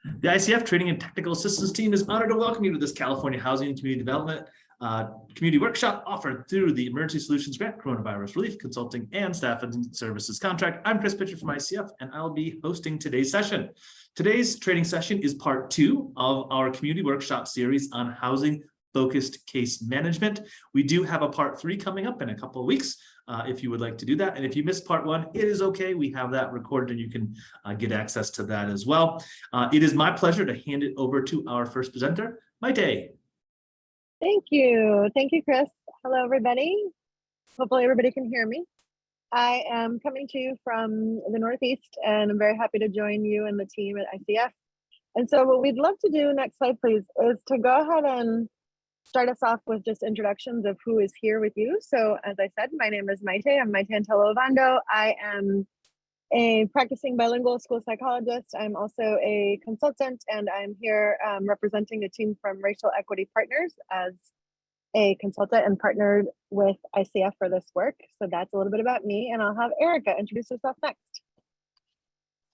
The ICF Training and Technical Assistance Team is honored to welcome you to this California Housing and Community Development community workshop offered through the Emergency Solutions Grant, Coronavirus Relief Consulting and Staffing Services Contract. I'm Chris Pitcher from ICF, and I'll be hosting today's session. Today's training session is part 2 of our community workshop series on housing-focused case management. We do have a part 3 coming up in a couple of weeks. If you would like to do that. And if you missed part 1, it is okay. We have that recorded and you can get access to that as well. It is my pleasure to hand it over to our first presenter, Maite. Thank you. Thank you, Chris. Hello, everybody. Hopefully everybody can hear me. I am coming to you from the Northeast, and I'm very happy to join you and the team at ICF. And so what we'd love to do, next slide, please, is to go ahead and start us off with just introductions of who is here with you. So as I said, my name is Maite. I'm Maite Antelo Ovando. I am a practicing bilingual school psychologist. I'm also a consultant, and I'm here representing a team from Racial Equity Partners as a consultant and partnered with ICF for this work. So that's a little bit about me, and I'll have Erica introduce herself next.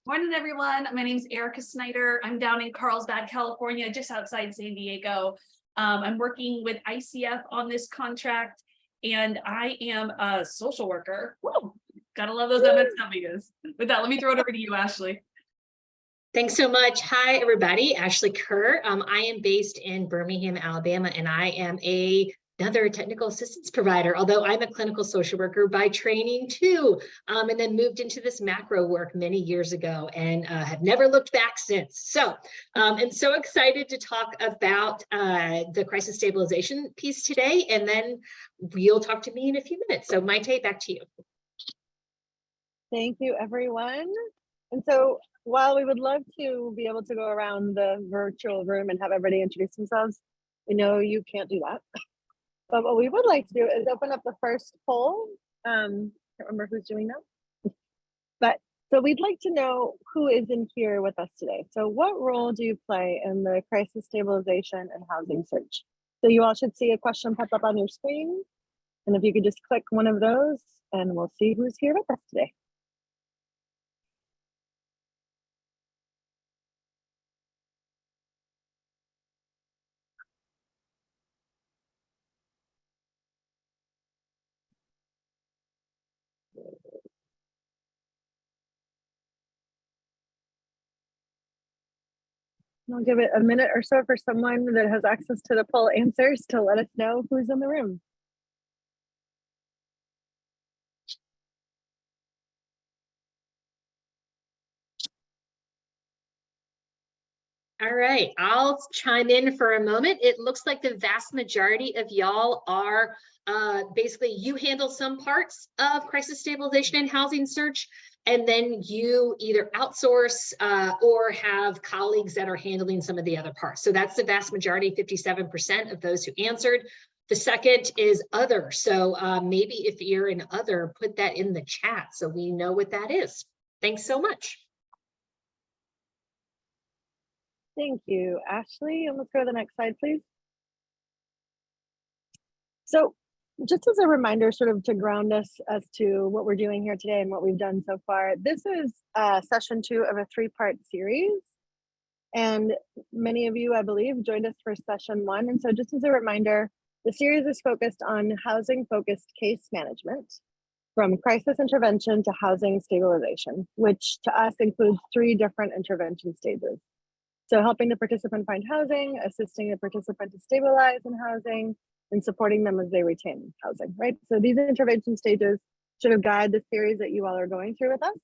Morning, everyone. My name is Erica Snyder. I'm down in Carlsbad, California, just outside San Diego. I'm working with ICF on this contract, and I am a social worker. Whoa, gotta love those MSWs. With that, let me throw it over to you, Ashley. Thanks so much. Hi, everybody. Ashley Kerr. I am based in Birmingham, Alabama, and I am another technical assistance provider, although I'm a clinical social worker by training too, and then moved into this macro work many years ago and have never looked back since. So I'm so excited to talk about the crisis stabilization piece today, and then you'll talk to me in a few minutes. So Maite, back to you. Thank you, everyone. And so while we would love to be able to go around the virtual room and have everybody introduce themselves, we know you can't do that. But what we would like to do is open up the first poll. Can't remember who's doing that. But so we'd like to know who is in here with us today. So what role do you play in the crisis stabilization and housing search? So you all should see a question pop up on your screen. And if you could just click one of those, and we'll see who's here with us today. I'll give it a minute or so for someone that has access to the poll answers to let us know who's in the room. All right, I'll chime in for a moment. It looks like the vast majority of y'all are basically you handle some parts of crisis stabilization and housing search, and then you either outsource or have colleagues that are handling some of the other parts. So that's the vast majority, 57% of those who answered. The second is other. So maybe if you're an other, put that in the chat so we know what that is. Thanks so much. Thank you, Ashley. And let's go to the next slide, please. So just as a reminder, sort of to ground us as to what we're doing here today and what we've done so far, this is session 2 of a 3-part series. And many of you, I believe, joined us for session 1. And so just as a reminder, the series is focused on housing-focused case management, from crisis intervention to housing stabilization, which to us includes 3 different intervention stages. So helping the participant find housing, assisting the participant to stabilize in housing, and supporting them as they retain housing, right? So these intervention stages sort of guide the series that you all are going through with us.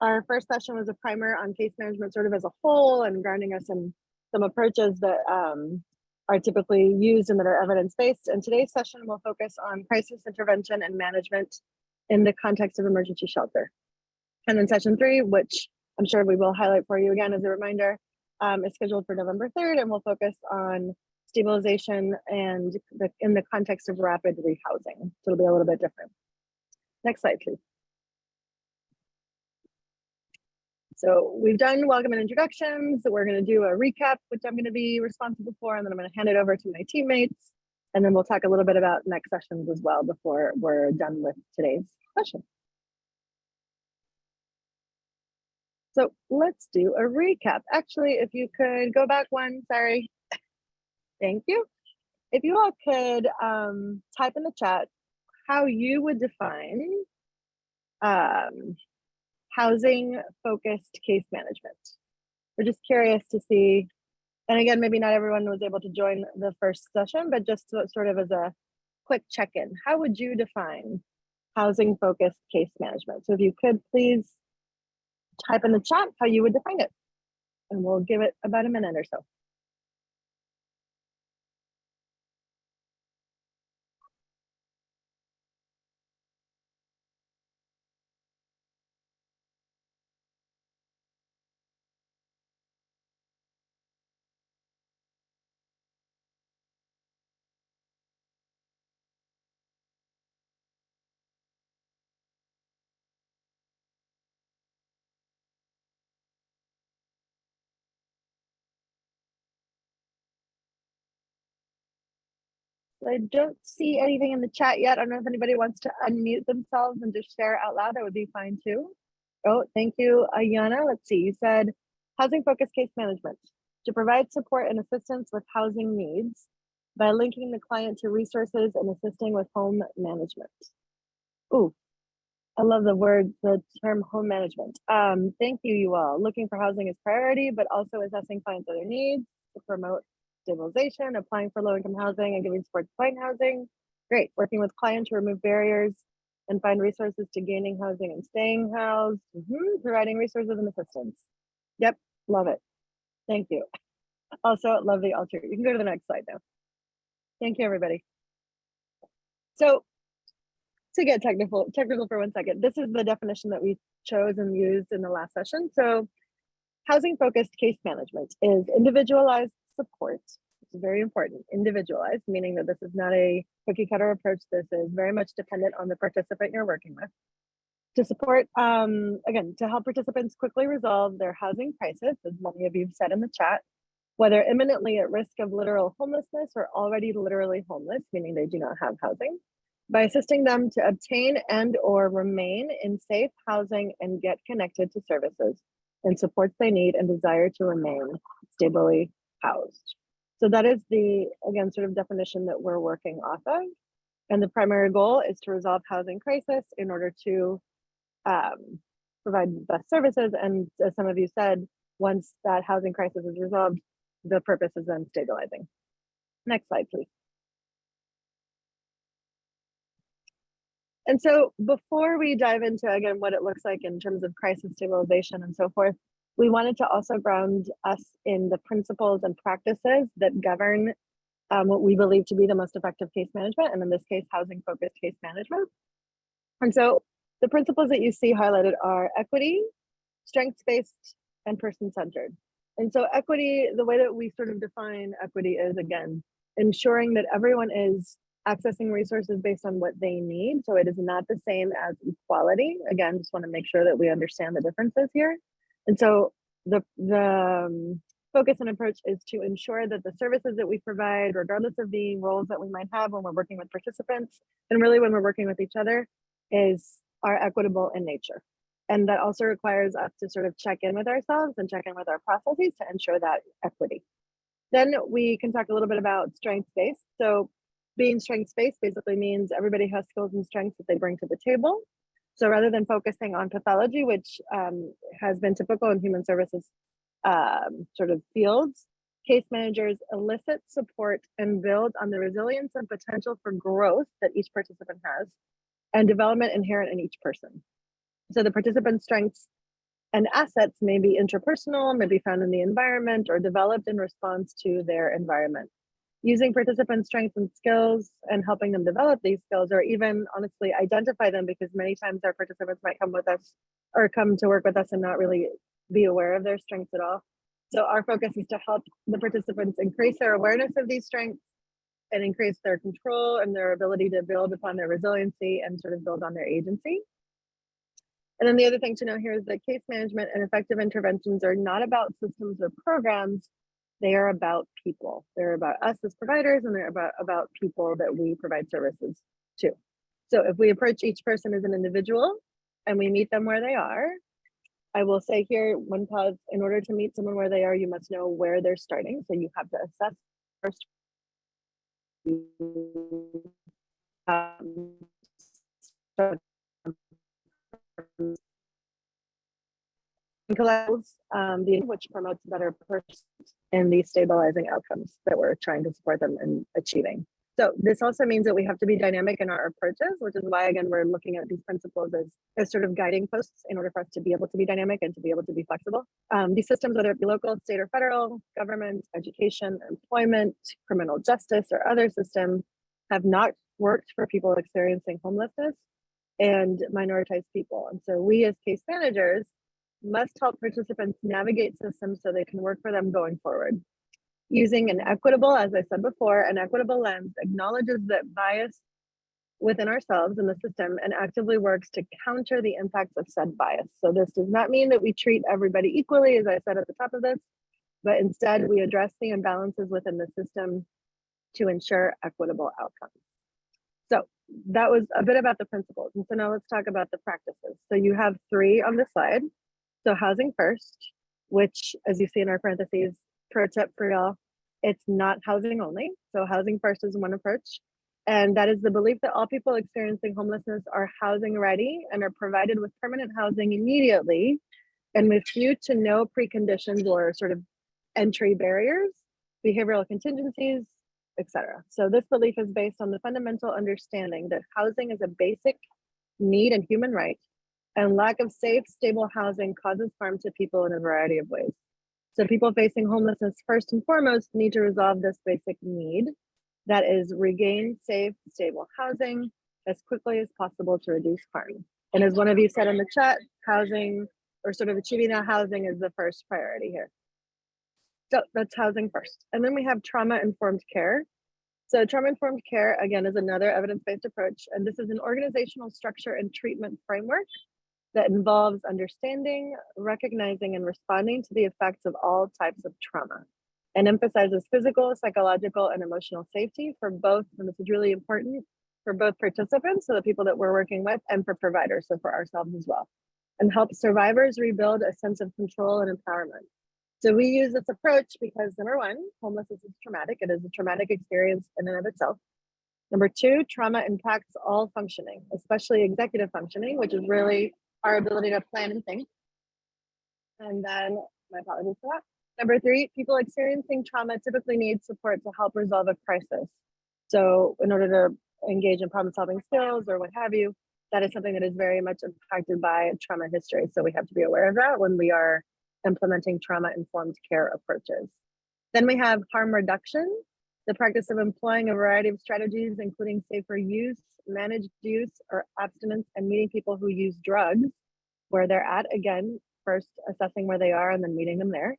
Our first session was a primer on case management sort of as a whole and grounding us in some approaches that are typically used and that are evidence-based. And today's session will focus on crisis intervention and management in the context of emergency shelter. And then session 3, which I'm sure we will highlight for you again as a reminder, is scheduled for November 3rd, and we'll focus on stabilization and in the context of rapid rehousing. So it'll be a little bit different. Next slide, please. So we've done welcome and introductions. So we're going to do a recap, which I'm going to be responsible for, and then I'm going to hand it over to my teammates. And then we'll talk a little bit about next sessions as well before we're done with today's session. So let's do a recap. Actually, if you could go back one, sorry. Thank you. If you all could type in the chat how you would define housing focused case management. We're just curious to see, and again, maybe not everyone was able to join the first session, but just sort of as a quick check-in, how would you define housing focused case management? So if you could please type in the chat how you would define it, and we'll give it about a minute or so. I don't see anything in the chat yet. I don't know if anybody wants to unmute themselves and just share out loud. That would be fine too. Oh, thank you, Ayana. Let's see. You said housing focused case management to provide support and assistance with housing needs by linking the client to resources and assisting with home management. Ooh, I love the term home management. Thank you, you all. Looking for housing as priority, but also assessing clients' other needs to promote stabilization, applying for low-income housing and giving support to find housing. Great. Working with clients to remove barriers and find resources to gaining housing and staying housed. Providing resources and assistance. Yep, love it. Thank you. Also, love the alter. You can go to the next slide now. Thank you, everybody. So to get technical for 1 second, this is the definition that we chose and used in the last session. So housing focused case management is individualized support. It's very important, individualized, meaning that this is not a cookie cutter approach. This is very much dependent on the participant you're working with. To support, again, to help participants quickly resolve their housing crisis, as many of you have said in the chat, whether imminently at risk of literal homelessness or already literally homeless, meaning they do not have housing, by assisting them to obtain and or remain in safe housing and get connected to services and supports they need and desire to remain stably housed. So that is the, again, sort of definition that we're working off of. And the primary goal is to resolve housing crisis in order to provide the best services. And as some of you said, once that housing crisis is resolved, the purpose is then stabilizing. Next slide, please. And so before we dive into, again, what it looks like in terms of crisis stabilization and so forth, we wanted to also ground us in the principles and practices that govern what we believe to be the most effective case management, and in this case, housing focused case management. And so the principles that you see highlighted are equity, strengths-based, and person-centered. And so equity, the way that we sort of define equity is, again, ensuring that everyone is accessing resources based on what they need. So it is not the same as equality. Again, just want to make sure that we understand the differences here. And so the focus and approach is to ensure that the services that we provide, regardless of the roles that we might have when we're working with participants, and really when we're working with each other, are equitable in nature. And that also requires us to sort of check in with ourselves and check in with our processes to ensure that equity. Then we can talk a little bit about strengths-based. So being strengths-based basically means everybody has skills and strengths that they bring to the table. So rather than focusing on pathology, which has been typical in human services sort of fields, case managers elicit support and build on the resilience and potential for growth that each participant has and development inherent in each person. So the participant's strengths and assets may be interpersonal, may be found in the environment or developed in response to their environment. Using participant strengths and skills and helping them develop these skills, or even honestly identify them, because many times our participants might come with us or come to work with us and not really be aware of their strengths at all. So our focus is to help the participants increase their awareness of these strengths and increase their control and their ability to build upon their resiliency and sort of build on their agency. And then the other thing to know here is that case management and effective interventions are not about systems or programs. They are about people. They're about us as providers, and they're about people that we provide services to. So if we approach each person as an individual and we meet them where they are, I will say here, one pause, in order to meet someone where they are, you must know where they're starting. So you have to assess first. So which promotes better purchase and the stabilizing outcomes that we're trying to support them in achieving. So this also means that we have to be dynamic in our approaches, which is why, again, we're looking at these principles as sort of guiding posts in order for us to be able to be dynamic and to be able to be flexible. These systems, whether it be local, state, or federal, government, education, employment, criminal justice, or other systems, have not worked for people experiencing homelessness and minoritized people. And so we as case managers must help participants navigate systems so they can work for them going forward. Using an equitable, as I said before, an equitable lens acknowledges that bias within ourselves in the system and actively works to counter the impacts of said bias. So this does not mean that we treat everybody equally, as I said at the top of this, but instead we address the imbalances within the system to ensure equitable outcomes. So that was a bit about the principles. And so now let's talk about the practices. So you have 3 on the slide. So housing first, which, as you see in our parentheses, pro tip for y'all, it's not housing only. So housing first is one approach. And that is the belief that all people experiencing homelessness are housing ready and are provided with permanent housing immediately and with few to no preconditions or sort of entry barriers, behavioral contingencies, etc. So this belief is based on the fundamental understanding that housing is a basic need and human right, and lack of safe, stable housing causes harm to people in a variety of ways. So people facing homelessness, first and foremost, need to resolve this basic need, that is regain safe, stable housing as quickly as possible to reduce harm. And as one of you said in the chat, housing, or sort of achieving that housing, is the first priority here. So that's housing first. And then we have trauma-informed care. So trauma-informed care, again, is another evidence-based approach. And this is an organizational structure and treatment framework that involves understanding, recognizing, and responding to the effects of all types of trauma, and emphasizes physical, psychological, and emotional safety for both, and this is really important, for both participants, so the people that we're working with, and for providers, so for ourselves as well, and helps survivors rebuild a sense of control and empowerment. So we use this approach because, number one, homelessness is traumatic. It is a traumatic experience in and of itself. Number 2, trauma impacts all functioning, especially executive functioning, which is really our ability to plan and think. And then, my apologies for that. Number 3, people experiencing trauma typically need support to help resolve a crisis. So in order to engage in problem-solving skills or what have you, that is something that is very much impacted by trauma history. So we have to be aware of that when we are implementing trauma-informed care approaches. Then we have harm reduction, the practice of employing a variety of strategies, including safer use, managed use, or abstinence, and meeting people who use drugs where they're at. Again, first assessing where they are and then meeting them there.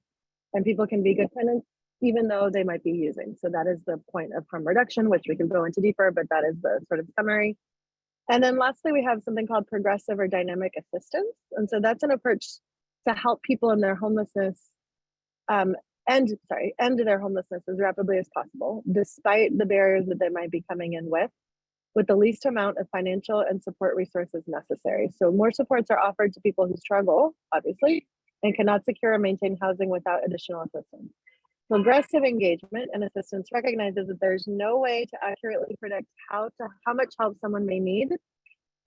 And people can be good tenants even though they might be using. So that is the point of harm reduction, which we can go into deeper, but that is the sort of summary. And then lastly, we have something called progressive or dynamic assistance. And so that's an approach to help people in their homelessness end their homelessness as rapidly as possible, despite the barriers that they might be coming in with the least amount of financial and support resources necessary. So more supports are offered to people who struggle, obviously, and cannot secure or maintain housing without additional assistance. Progressive engagement and assistance recognizes that there's no way to accurately predict how much help someone may need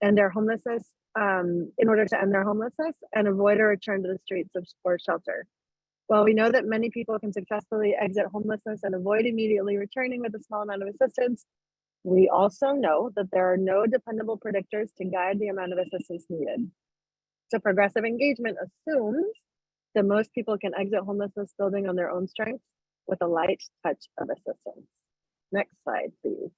and their homelessness in order to end their homelessness and avoid a return to the streets or shelter. While we know that many people can successfully exit homelessness and avoid immediately returning with a small amount of assistance, we also know that there are no dependable predictors to guide the amount of assistance needed. So progressive engagement assumes that most people can exit homelessness building on their own strengths with a light touch of assistance. Next slide, please.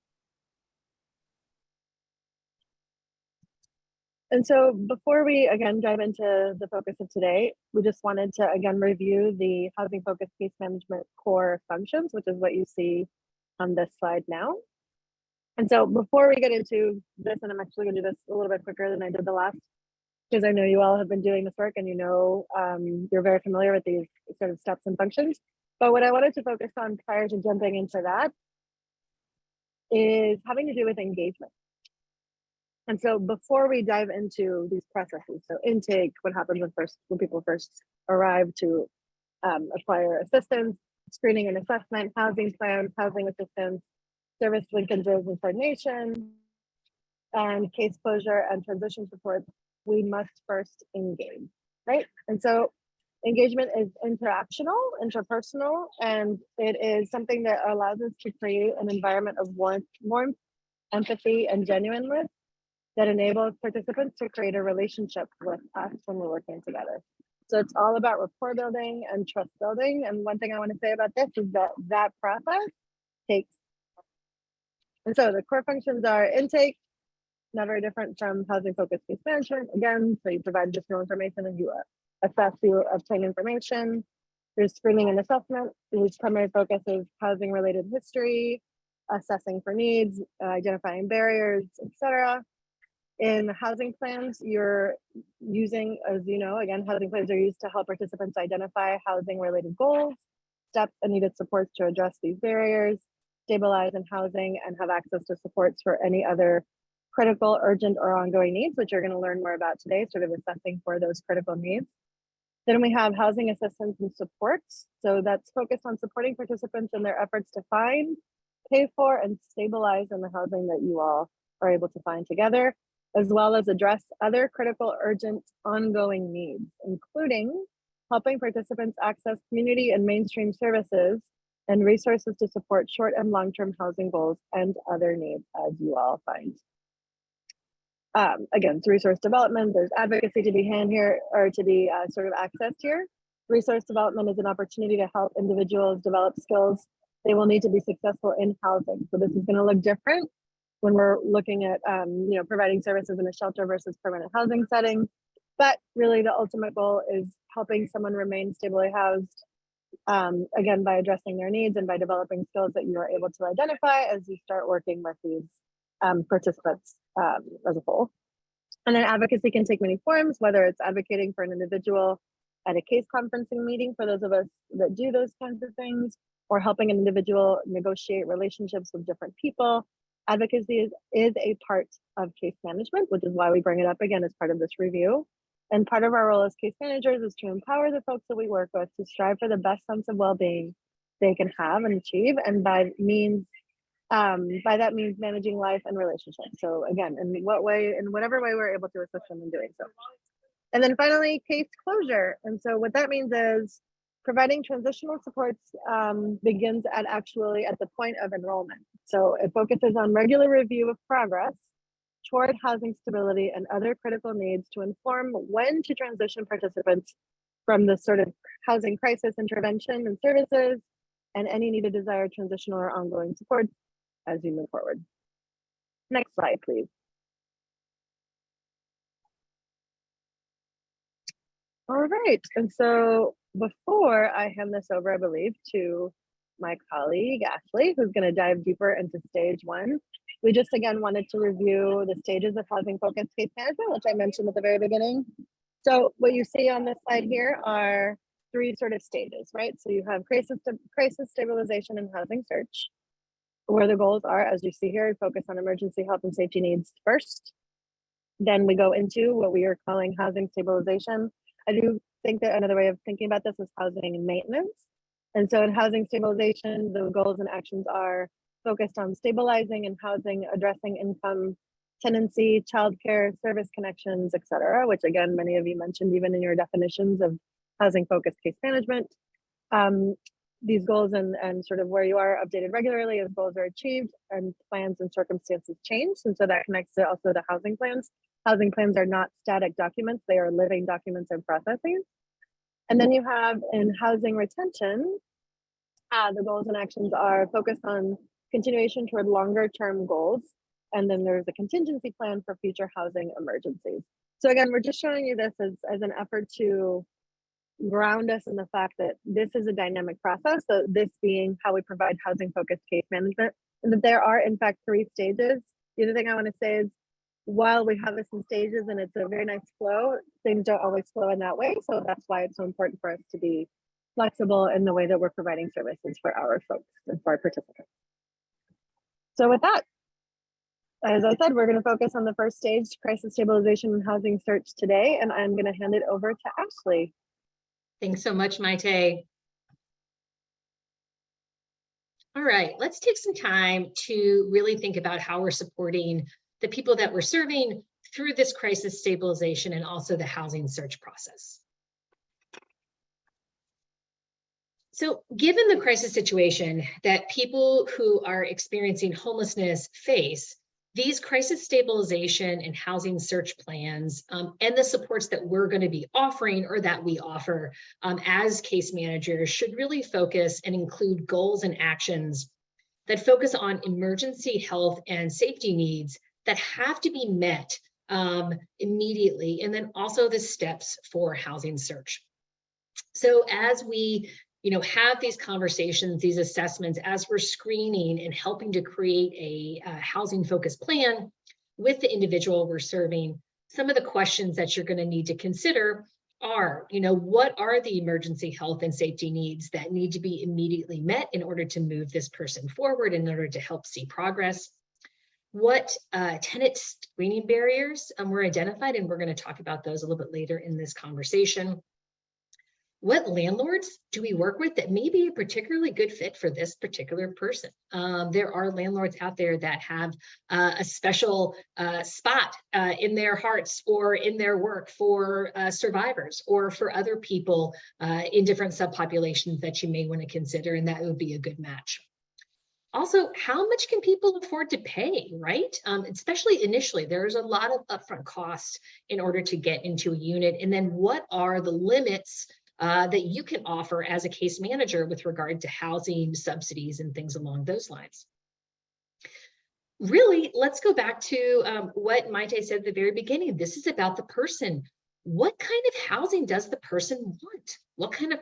And so before we again dive into the focus of today, we just wanted to again review the housing focused case management core functions, which is what you see on this slide now. And so before we get into this, and I'm actually gonna do this a little bit quicker than I did the last, because I know you all have been doing this work and you know you're very familiar with these sort of steps and functions. But what I wanted to focus on prior to jumping into that is having to do with engagement. And so before we dive into these processes, so intake, what happens when people first arrive to acquire assistance, screening and assessment, housing plans, housing assistance, service linkages and coordination, and case closure and transition support, we must first engage, right? And so engagement is interactional, interpersonal, and it is something that allows us to create an environment of warmth, empathy, and genuineness that enables participants to create a relationship with us when we're working together. So it's all about rapport building and trust building. And one thing I want to say about this is that process takes. And so the core functions are intake, not very different from housing focused case management. Again, so you provide additional information and you assess, you obtain information. There's screening and assessment, whose primary focus is housing related history, assessing for needs, identifying barriers, etc. In housing plans, you're using, as you know, again, housing plans are used to help participants identify housing related goals, steps and needed supports to address these barriers, stabilize in housing, and have access to supports for any other critical, urgent, or ongoing needs, which you're going to learn more about today, sort of assessing for those critical needs. Then we have housing assistance and supports. So that's focused on supporting participants in their efforts to find, pay for, and stabilize in the housing that you all are able to find together, as well as address other critical, urgent, ongoing needs, including helping participants access community and mainstream services and resources to support short and long-term housing goals and other needs as you all find. Again, it's resource development. There's advocacy to be sort of accessed here. Resource development is an opportunity to help individuals develop skills they will need to be successful in housing. So this is going to look different when we're looking at providing services in a shelter versus permanent housing setting. But really the ultimate goal is helping someone remain stably housed, again, by addressing their needs and by developing skills that you are able to identify as you start working with these participants as a whole. And then advocacy can take many forms, whether it's advocating for an individual at a case conferencing meeting for those of us that do those kinds of things, or helping an individual negotiate relationships with different people. Advocacy is a part of case management, which is why we bring it up again as part of this review. And part of our role as case managers is to empower the folks that we work with to strive for the best sense of well-being they can have and achieve, and by that means managing life and relationships. So again, in whatever way we're able to assist them in doing so. And then finally, case closure. And so what that means is providing transitional supports begins at the point of enrollment. So it focuses on regular review of progress toward housing stability and other critical needs to inform when to transition participants from the sort of housing crisis intervention and services and any needed desired transitional or ongoing supports as you move forward. Next slide, please. All right, and so before I hand this over, I believe, to my colleague, Ashley, who's going to dive deeper into stage one, we just again wanted to review the stages of housing focused case management, which I mentioned at the very beginning. So what you see on this slide here are three sort of stages, right? So you have crisis stabilization and housing search, where the goals are, as you see here, focus on emergency health and safety needs first. Then we go into what we are calling housing stabilization. I do think that another way of thinking about this is housing maintenance. And so in housing stabilization, the goals and actions are focused on stabilizing and housing, addressing income, tenancy, childcare, service connections, et cetera, which again, many of you mentioned even in your definitions of housing focused case management. These goals and sort of where you are updated regularly as goals are achieved and plans and circumstances change. And so that connects to also the housing plans. Housing plans are not static documents, they are living documents and processes. And then you have in housing retention, the goals and actions are focused on continuation toward longer term goals. And then there's a contingency plan for future housing emergencies. So again, we're just showing you this as an effort to ground us in the fact that this is a dynamic process. So this being how we provide housing focused case management, and that there are in fact 3 stages. The other thing I want to say is while we have this in stages and it's a very nice flow, things don't always flow in that way. So that's why it's so important for us to be flexible in the way that we're providing services for our folks and for our participants. So with that, As I said, we're going to focus on the first stage, crisis stabilization and housing search today, and I'm going to hand it over to Ashley. Thanks so much, Maite. All right, let's take some time to really think about how we're supporting the people that we're serving through this crisis stabilization and also the housing search process. So given the crisis situation that people who are experiencing homelessness face, these crisis stabilization and housing search plans and the supports that we're going to be offering or that we offer as case managers should really focus and include goals and actions that focus on emergency health and safety needs that have to be met immediately, and then also the steps for housing search. So as we have these conversations, these assessments, as we're screening and helping to create a housing focused plan with the individual we're serving, some of the questions that you're going to need to consider are, what are the emergency health and safety needs that need to be immediately met in order to move this person forward, in order to help see progress? What tenant screening barriers were identified, and we're going to talk about those a little bit later in this conversation. What landlords do we work with that may be a particularly good fit for this particular person? There are landlords out there that have a special spot in their hearts or in their work for survivors or for other people in different subpopulations that you may want to consider, and that would be a good match. Also, how much can people afford to pay, right? Especially initially, there's a lot of upfront costs in order to get into a unit. And then what are the limits that you can offer as a case manager with regard to housing subsidies and things along those lines? Really, let's go back to what Maite said at the very beginning. This is about the person. What kind of housing does the person want? What kind of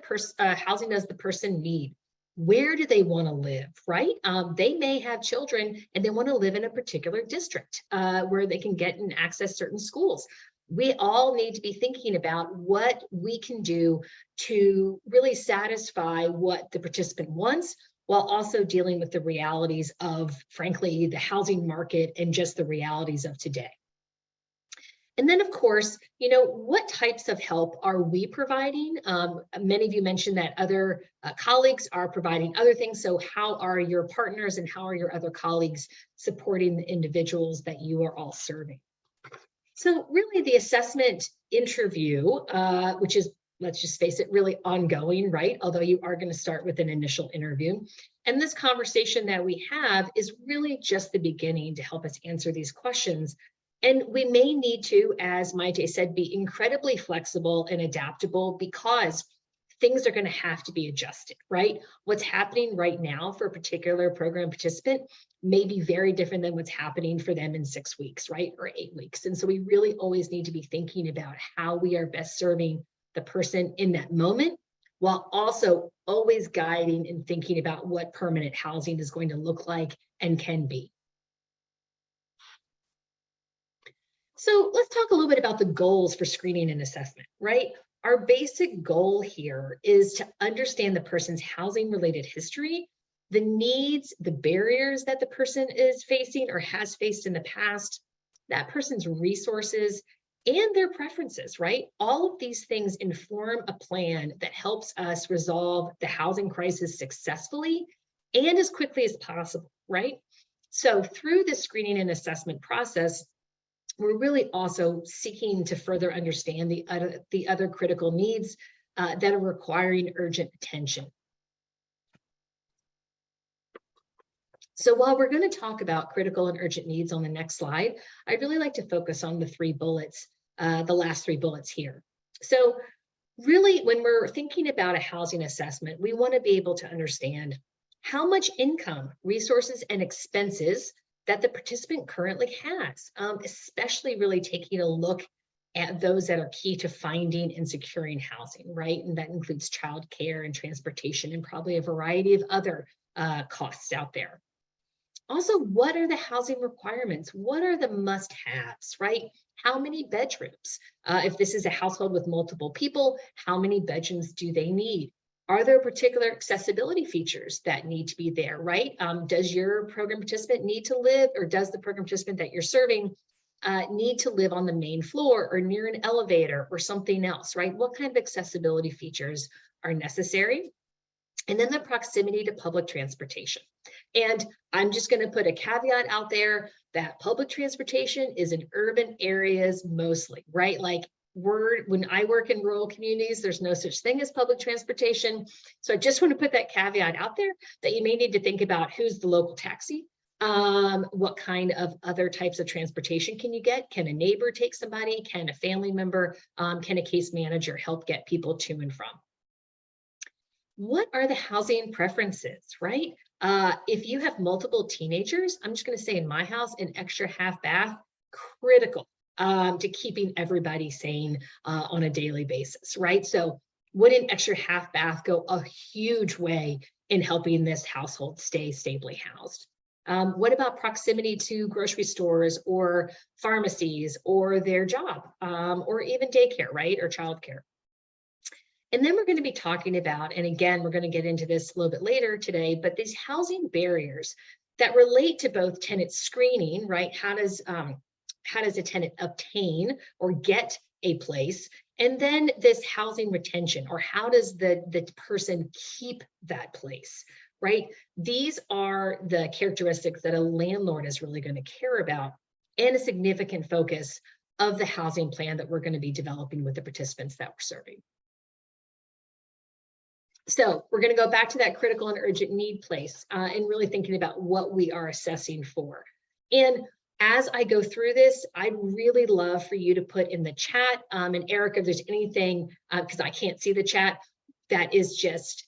housing does the person need? Where do they want to live, right? They may have children and they want to live in a particular district where they can get and access certain schools. We all need to be thinking about what we can do to really satisfy what the participant wants, while also dealing with the realities of, frankly, the housing market and just the realities of today. And then, of course, what types of help are we providing? Many of you mentioned that other colleagues are providing other things. So how are your partners and how are your other colleagues supporting the individuals that you are all serving? So really the assessment interview, which is, let's just face it, really ongoing, right? Although you are going to start with an initial interview. And this conversation that we have is really just the beginning to help us answer these questions. And we may need to, as Maite said, be incredibly flexible and adaptable because things are going to have to be adjusted, right? What's happening right now for a particular program participant may be very different than what's happening for them in 6 weeks, right? Or 8 weeks. And so we really always need to be thinking about how we are best serving the person in that moment, while also always guiding and thinking about what permanent housing is going to look like and can be. So let's talk a little bit about the goals for screening and assessment, right? Our basic goal here is to understand the person's housing related history, the needs, the barriers that the person is facing or has faced in the past, that person's resources, and their preferences, right? All of these things inform a plan that helps us resolve the housing crisis successfully and as quickly as possible, right? So through the screening and assessment process, we're really also seeking to further understand the other critical needs that are requiring urgent attention. So while we're going to talk about critical and urgent needs on the next slide, I'd really like to focus on the 3 bullets, the last 3 bullets here. So really, when we're thinking about a housing assessment, we want to be able to understand how much income, resources, and expenses that the participant currently has, especially really taking a look at those that are key to finding and securing housing, right? And that includes childcare and transportation and probably a variety of other costs out there. Also, what are the housing requirements? What are the must-haves, right? How many bedrooms? If this is a household with multiple people, how many bedrooms do they need? Are there particular accessibility features that need to be there, right? Does your program participant need to live, or does the program participant that you're serving need to live on the main floor or near an elevator or something else, right? What kind of accessibility features are necessary? And then the proximity to public transportation. And I'm just going to put a caveat out there that public transportation is in urban areas mostly, right? Like when I work in rural communities, there's no such thing as public transportation. So I just want to put that caveat out there that you may need to think about who's the local taxi. What kind of other types of transportation can you get? Can a neighbor take somebody? Can a family member? Can a case manager help get people to and from? What are the housing preferences, right? If you have multiple teenagers, I'm just going to say in my house, an extra half bath, critical to keeping everybody sane on a daily basis, right? So would an extra half bath go a huge way in helping this household stay stably housed? What about proximity to grocery stores or pharmacies or their job or even daycare, right? Or childcare. And then we're going to be talking about, and again, we're going to get into this a little bit later today, but these housing barriers that relate to both tenant screening, right? How does a tenant obtain or get a place? And then this housing retention, or how does the person keep that place, right? These are the characteristics that a landlord is really going to care about, and a significant focus of the housing plan that we're going to be developing with the participants that we're serving. So we're going to go back to that critical and urgent need place and really thinking about what we are assessing for. And as I go through this, I'd really love for you to put in the chat, and Eric, if there's anything, because I can't see the chat, that is just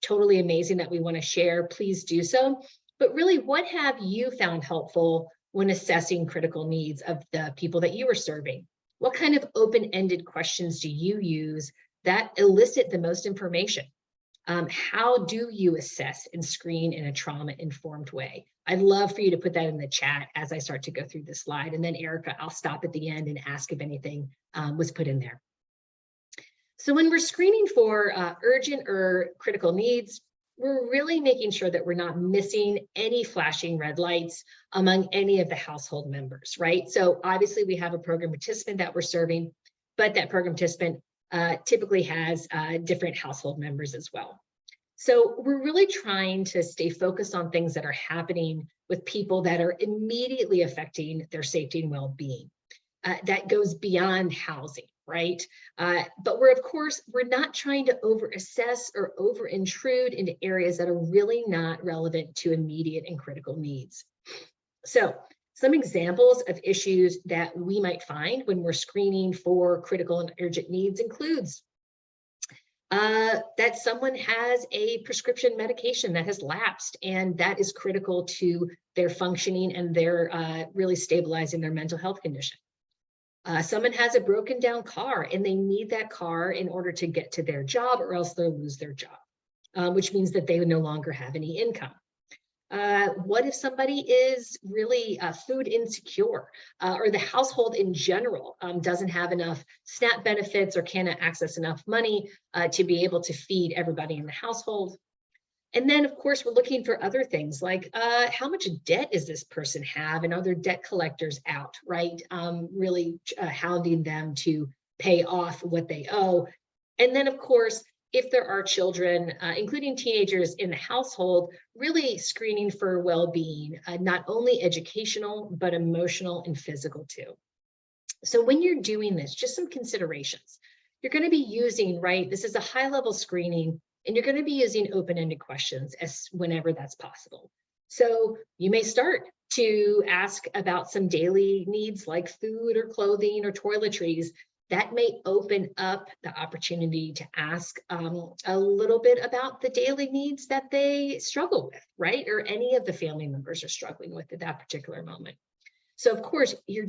totally amazing that we want to share, please do so. But really, what have you found helpful when assessing critical needs of the people that you are serving? What kind of open-ended questions do you use that elicit the most information? How do you assess and screen in a trauma-informed way? I'd love for you to put that in the chat as I start to go through this slide. And then Erica, I'll stop at the end and ask if anything was put in there. So when we're screening for urgent or critical needs, we're really making sure that we're not missing any flashing red lights among any of the household members, right? So obviously we have a program participant that we're serving, but that program participant typically has different household members as well. So we're really trying to stay focused on things that are happening with people that are immediately affecting their safety and well-being. That goes beyond housing, right? But we're not trying to over-assess or over-intrude into areas that are really not relevant to immediate and critical needs. So some examples of issues that we might find when we're screening for critical and urgent needs includes that someone has a prescription medication that has lapsed, and that is critical to their functioning and their really stabilizing their mental health condition. Someone has a broken down car and they need that car in order to get to their job, or else they'll lose their job, which means that they no longer have any income. What if somebody is really food insecure, or the household in general doesn't have enough SNAP benefits or cannot access enough money to be able to feed everybody in the household? And then, of course, we're looking for other things like how much debt does this person have, and are there debt collectors out, right? Really hounding them to pay off what they owe. And then, of course, if there are children, including teenagers in the household, really screening for well-being, not only educational, but emotional and physical too. So when you're doing this, just some considerations. You're going to be using, right, this is a high-level screening, and you're going to be using open-ended questions whenever that's possible. So you may start to ask about some daily needs like food or clothing or toiletries. That may open up the opportunity to ask a little bit about the daily needs that they struggle with, right? Or any of the family members are struggling with at that particular moment. So of course, you're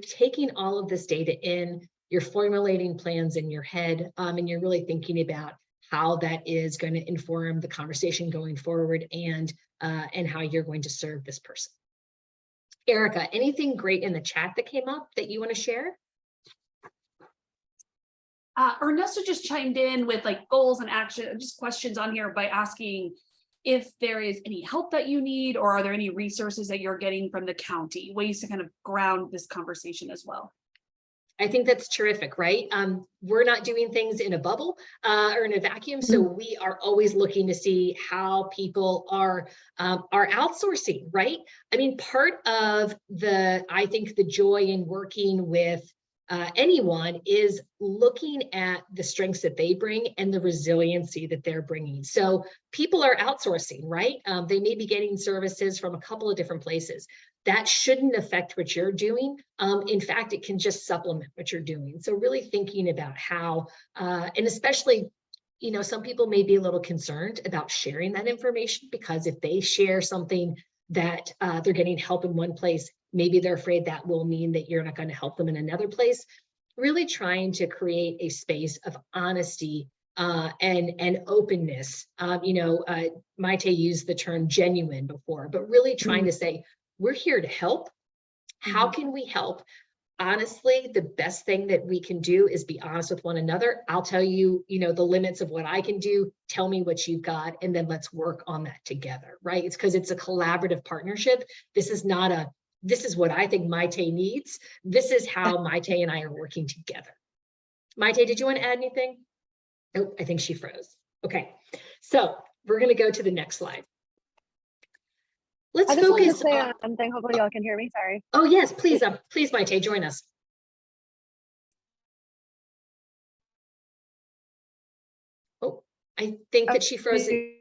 taking all of this data in, you're formulating plans in your head, and you're really thinking about how that is going to inform the conversation going forward, and how you're going to serve this person. Erica, anything great in the chat that came up that you want to share? Ernesto just chimed in with like goals and action, just questions on here by asking if there is any help that you need, or are there any resources that you're getting from the county, ways to kind of ground this conversation as well. I think that's terrific, right? We're not doing things in a bubble or in a vacuum, so we are always looking to see how people are outsourcing, right? I mean, part of I think the joy in working with anyone is looking at the strengths that they bring and the resiliency that they're bringing. So people are outsourcing, right? They may be getting services from a couple of different places. That shouldn't affect what you're doing. In fact, it can just supplement what you're doing. So really thinking about how, and especially, you know, some people may be a little concerned about sharing that information, because if they share something that they're getting help in one place, maybe they're afraid that will mean that you're not going to help them in another place. Really trying to create a space of honesty and openness. Maite used the term genuine before, but really trying to say, we're here to help. How can we help? Honestly, the best thing that we can do is be honest with one another. I'll tell you, the limits of what I can do. Tell me what you've got, and then let's work on that together, right? It's because it's a collaborative partnership. This is what I think Maite needs. This is how Maite and I are working together. Maite, did you want to add anything? Oh, I think she froze. Okay, so we're going to go to the next slide. Let's I just wanted to focus say on. one thing. Hopefully y'all can hear me. Sorry. Oh yes, please, please, Maite, join us. Oh, I think that she froze it.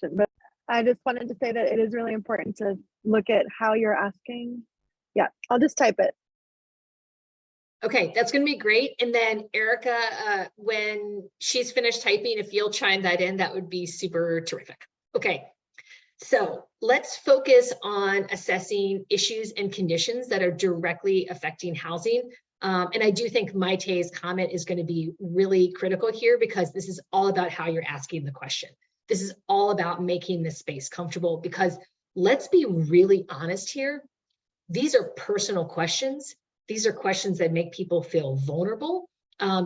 But I just wanted to say that it is really important to look at how you're asking. Yeah, I'll just type it. Okay, that's going to be great. And then Erica, when she's finished typing, if you'll chime that in, that would be super terrific. Okay, so let's focus on assessing issues and conditions that are directly affecting housing. And I do think Maite's comment is going to be really critical here, because this is all about how you're asking the question. This is all about making this space comfortable, because let's be really honest here. These are personal questions. These are questions that make people feel vulnerable.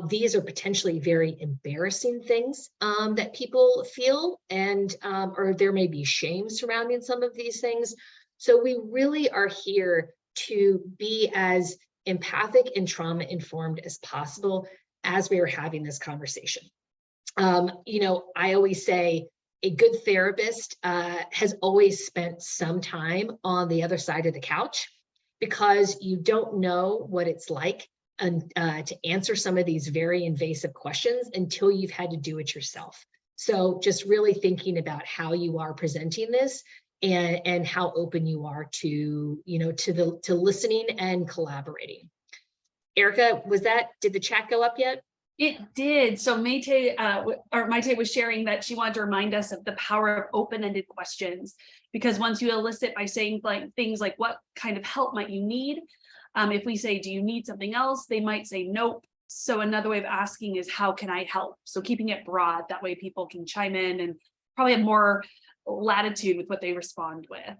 These are potentially very embarrassing things that people feel, and or there may be shame surrounding some of these things. So we really are here to be as empathic and trauma informed as possible as we are having this conversation. I always say a good therapist has always spent some time on the other side of the couch, because you don't know what it's like to answer some of these very invasive questions until you've had to do it yourself. So just really thinking about how you are presenting this, and how open you are to listening and collaborating. Erica, did the chat go up yet? It did. So Maite was sharing that she wanted to remind us of the power of open-ended questions, because once you elicit by saying things like, what kind of help might you need? If we say, do you need something else? They might say, nope. So another way of asking is, how can I help? So keeping it broad, that way people can chime in and probably have more latitude with what they respond with.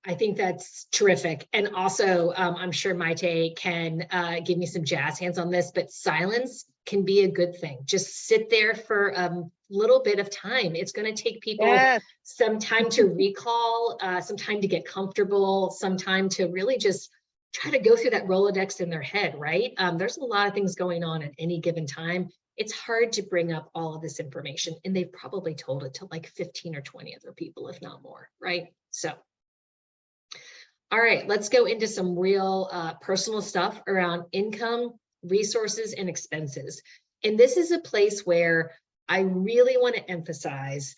I think that's terrific. And also, I'm sure Maite can give me some jazz hands on this, but silence can be a good thing. Just sit there for a little bit of time. It's going to take people some time to recall, some time to get comfortable, some time to really just try to go through that Rolodex in their head, right? There's a lot of things going on at any given time. It's hard to bring up all of this information, and they've probably told it to like 15 or 20 other people, if not more, right? So. All right, let's go into some real personal stuff around income, resources, and expenses. And this is a place where I really want to emphasize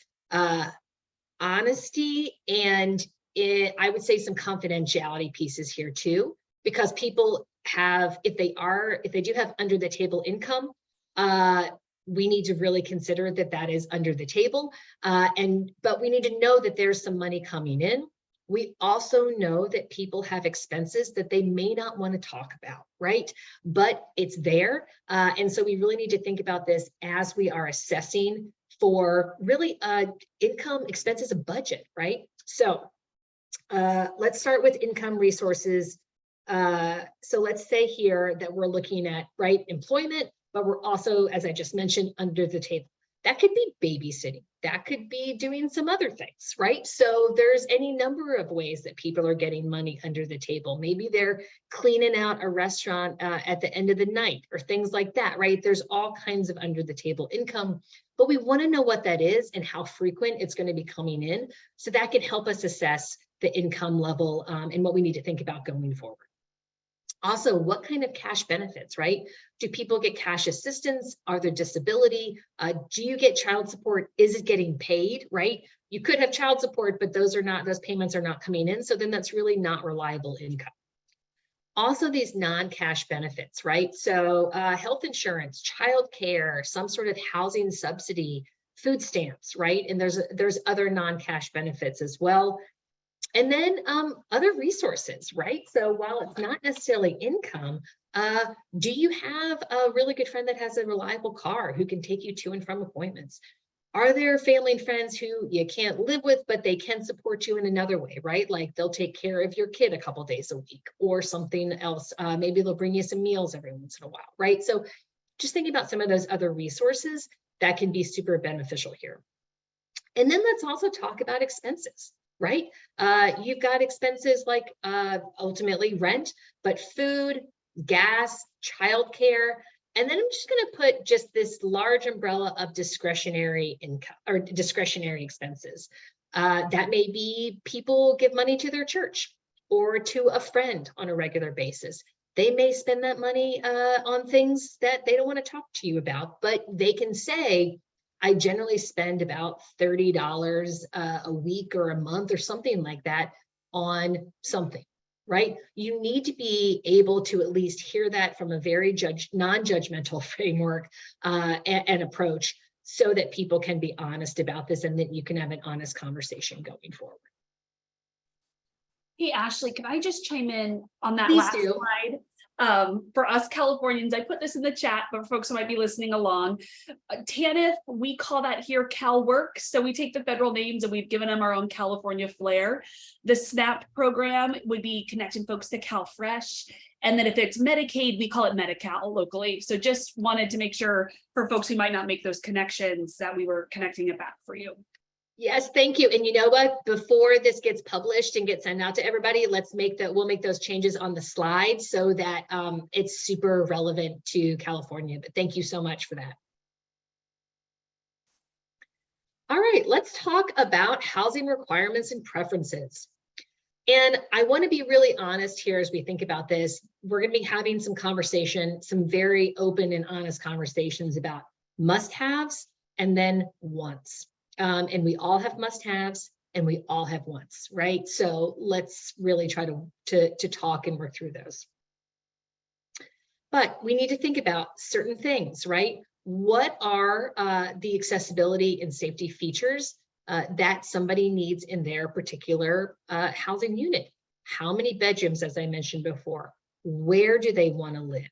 honesty and I would say some confidentiality pieces here too, because people have, if they do have under the table income, we need to really consider that is under the table. But we need to know that there's some money coming in. We also know that people have expenses that they may not want to talk about, right? But it's there. And so we really need to think about this as we are assessing for really income, expenses, a budget, right? So let's start with income, resources, So let's say here that we're looking at, right, employment, but we're also, as I just mentioned, under the table. That could be babysitting. That could be doing some other things, right? So there's any number of ways that people are getting money under the table. Maybe they're cleaning out a restaurant at the end of the night or things like that, right? There's all kinds of under the table income, but we want to know what that is and how frequent it's going to be coming in. So that can help us assess the income level and what we need to think about going forward. Also, what kind of cash benefits, right? Do people get cash assistance? Are there disability? Do you get child support? Is it getting paid, right? You could have child support, but those payments are not coming in. So then that's really not reliable income. Also, these non-cash benefits, right? So health insurance, childcare, some sort of housing subsidy, food stamps, right? And there's other non-cash benefits as well. And then other resources, right? So while it's not necessarily income, do you have a really good friend that has a reliable car who can take you to and from appointments? Are there family and friends who you can't live with, but they can support you in another way, right? Like they'll take care of your kid a couple days a week or something else. Maybe they'll bring you some meals every once in a while, right? So just thinking about some of those other resources that can be super beneficial here. And then let's also talk about expenses. Right? You've got expenses like ultimately rent, but food, gas, childcare. And then I'm just going to put just this large umbrella of discretionary income or discretionary expenses. That may be people give money to their church or to a friend on a regular basis. They may spend that money on things that they don't want to talk to you about, but they can say, I generally spend about $30 a week or a month or something like that on something, right? You need to be able to at least hear that from a very non-judgmental framework and approach so that people can be honest about this and that you can have an honest conversation going forward. Hey, Ashley, can I just chime in on that Please last do. slide? For us Californians, I put this in the chat, but for folks who might be listening along, TANF, we call that here CalWorks. So we take the federal names and we've given them our own California flair. The SNAP program would be connecting folks to CalFresh. And then if it's Medicaid, we call it Medi-Cal locally. So just wanted to make sure for folks who might not make those connections that we were connecting it back for you. Yes, thank you. And you know what? Before this gets published and gets sent out to everybody, we'll make those changes on the slide so that it's super relevant to California. But thank you so much for that. All right, let's talk about housing requirements and preferences. And I want to be really honest here as we think about this. We're going to be having some conversation, some very open and honest conversations about must-haves and then wants. And we all have must-haves and we all have wants, right? So let's really try to talk and work through those. But we need to think about certain things, right? What are the accessibility and safety features that somebody needs in their particular housing unit? How many bedrooms, as I mentioned before? Where do they want to live?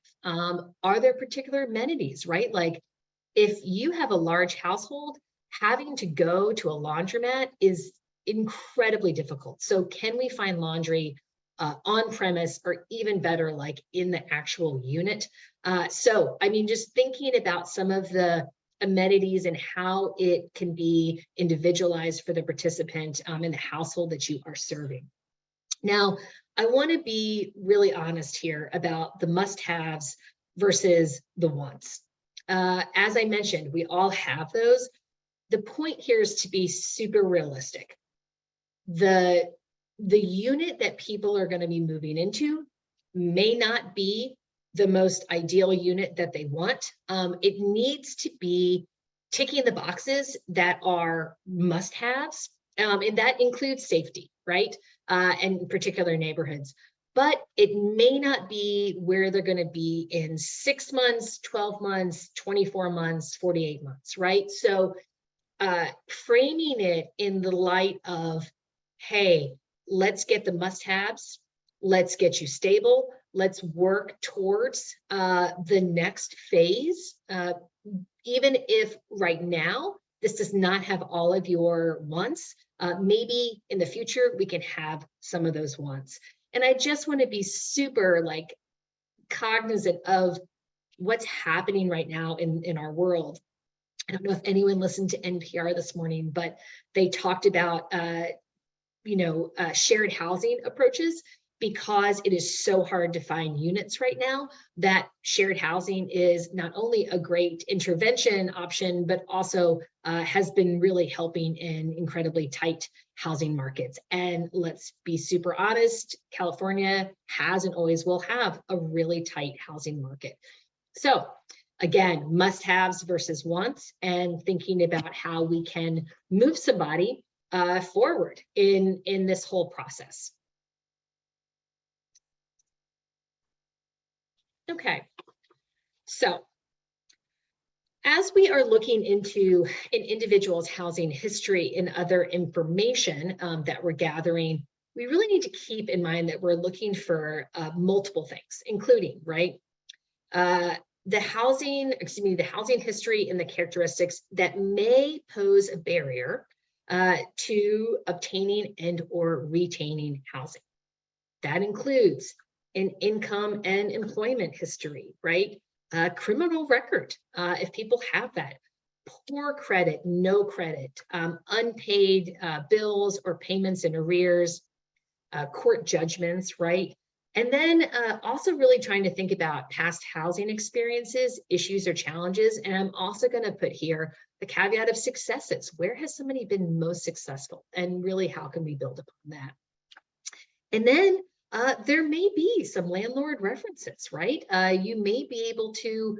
Are there particular amenities, right? Like if you have a large household, having to go to a laundromat is incredibly difficult. So can we find laundry on premise or even better, like in the actual unit? So, I mean, just thinking about some of the amenities and how it can be individualized for the participant in the household that you are serving. Now, I want to be really honest here about the must-haves versus the wants. As I mentioned, we all have those. The point here is to be super realistic. The unit that people are going to be moving into may not be the most ideal unit that they want. It needs to be ticking the boxes that are must-haves, and that includes safety, right? And particular neighborhoods. But it may not be where they're going to be in 6 months, 12 months, 24 months, 48 months, right? So framing it in the light of, hey, let's get the must-haves, let's get you stable, let's work towards the next phase. Even if right now, this does not have all of your wants, maybe in the future, we can have some of those wants. And I just want to be super like cognizant of what's happening right now in our world. I don't know if anyone listened to NPR this morning, but they talked about shared housing approaches, because it is so hard to find units right now, that shared housing is not only a great intervention option, but also has been really helping in incredibly tight housing markets. And let's be super honest, California has and always will have a really tight housing market. So again, must-haves versus wants, and thinking about how we can move somebody forward in this whole process. Okay, so as we are looking into an individual's housing history and other information that we're gathering, we really need to keep in mind that we're looking for multiple things, including, right, the housing history and the characteristics that may pose a barrier to obtaining and or retaining housing. That includes an income and employment history, right? Criminal record, if people have that, poor credit, no credit, unpaid bills or payments in arrears, court judgments, right? And then also really trying to think about past housing experiences, issues or challenges. And I'm also going to put here the caveat of successes. Where has somebody been most successful? And really, how can we build upon that? And then there may be some landlord references, right? You may be able to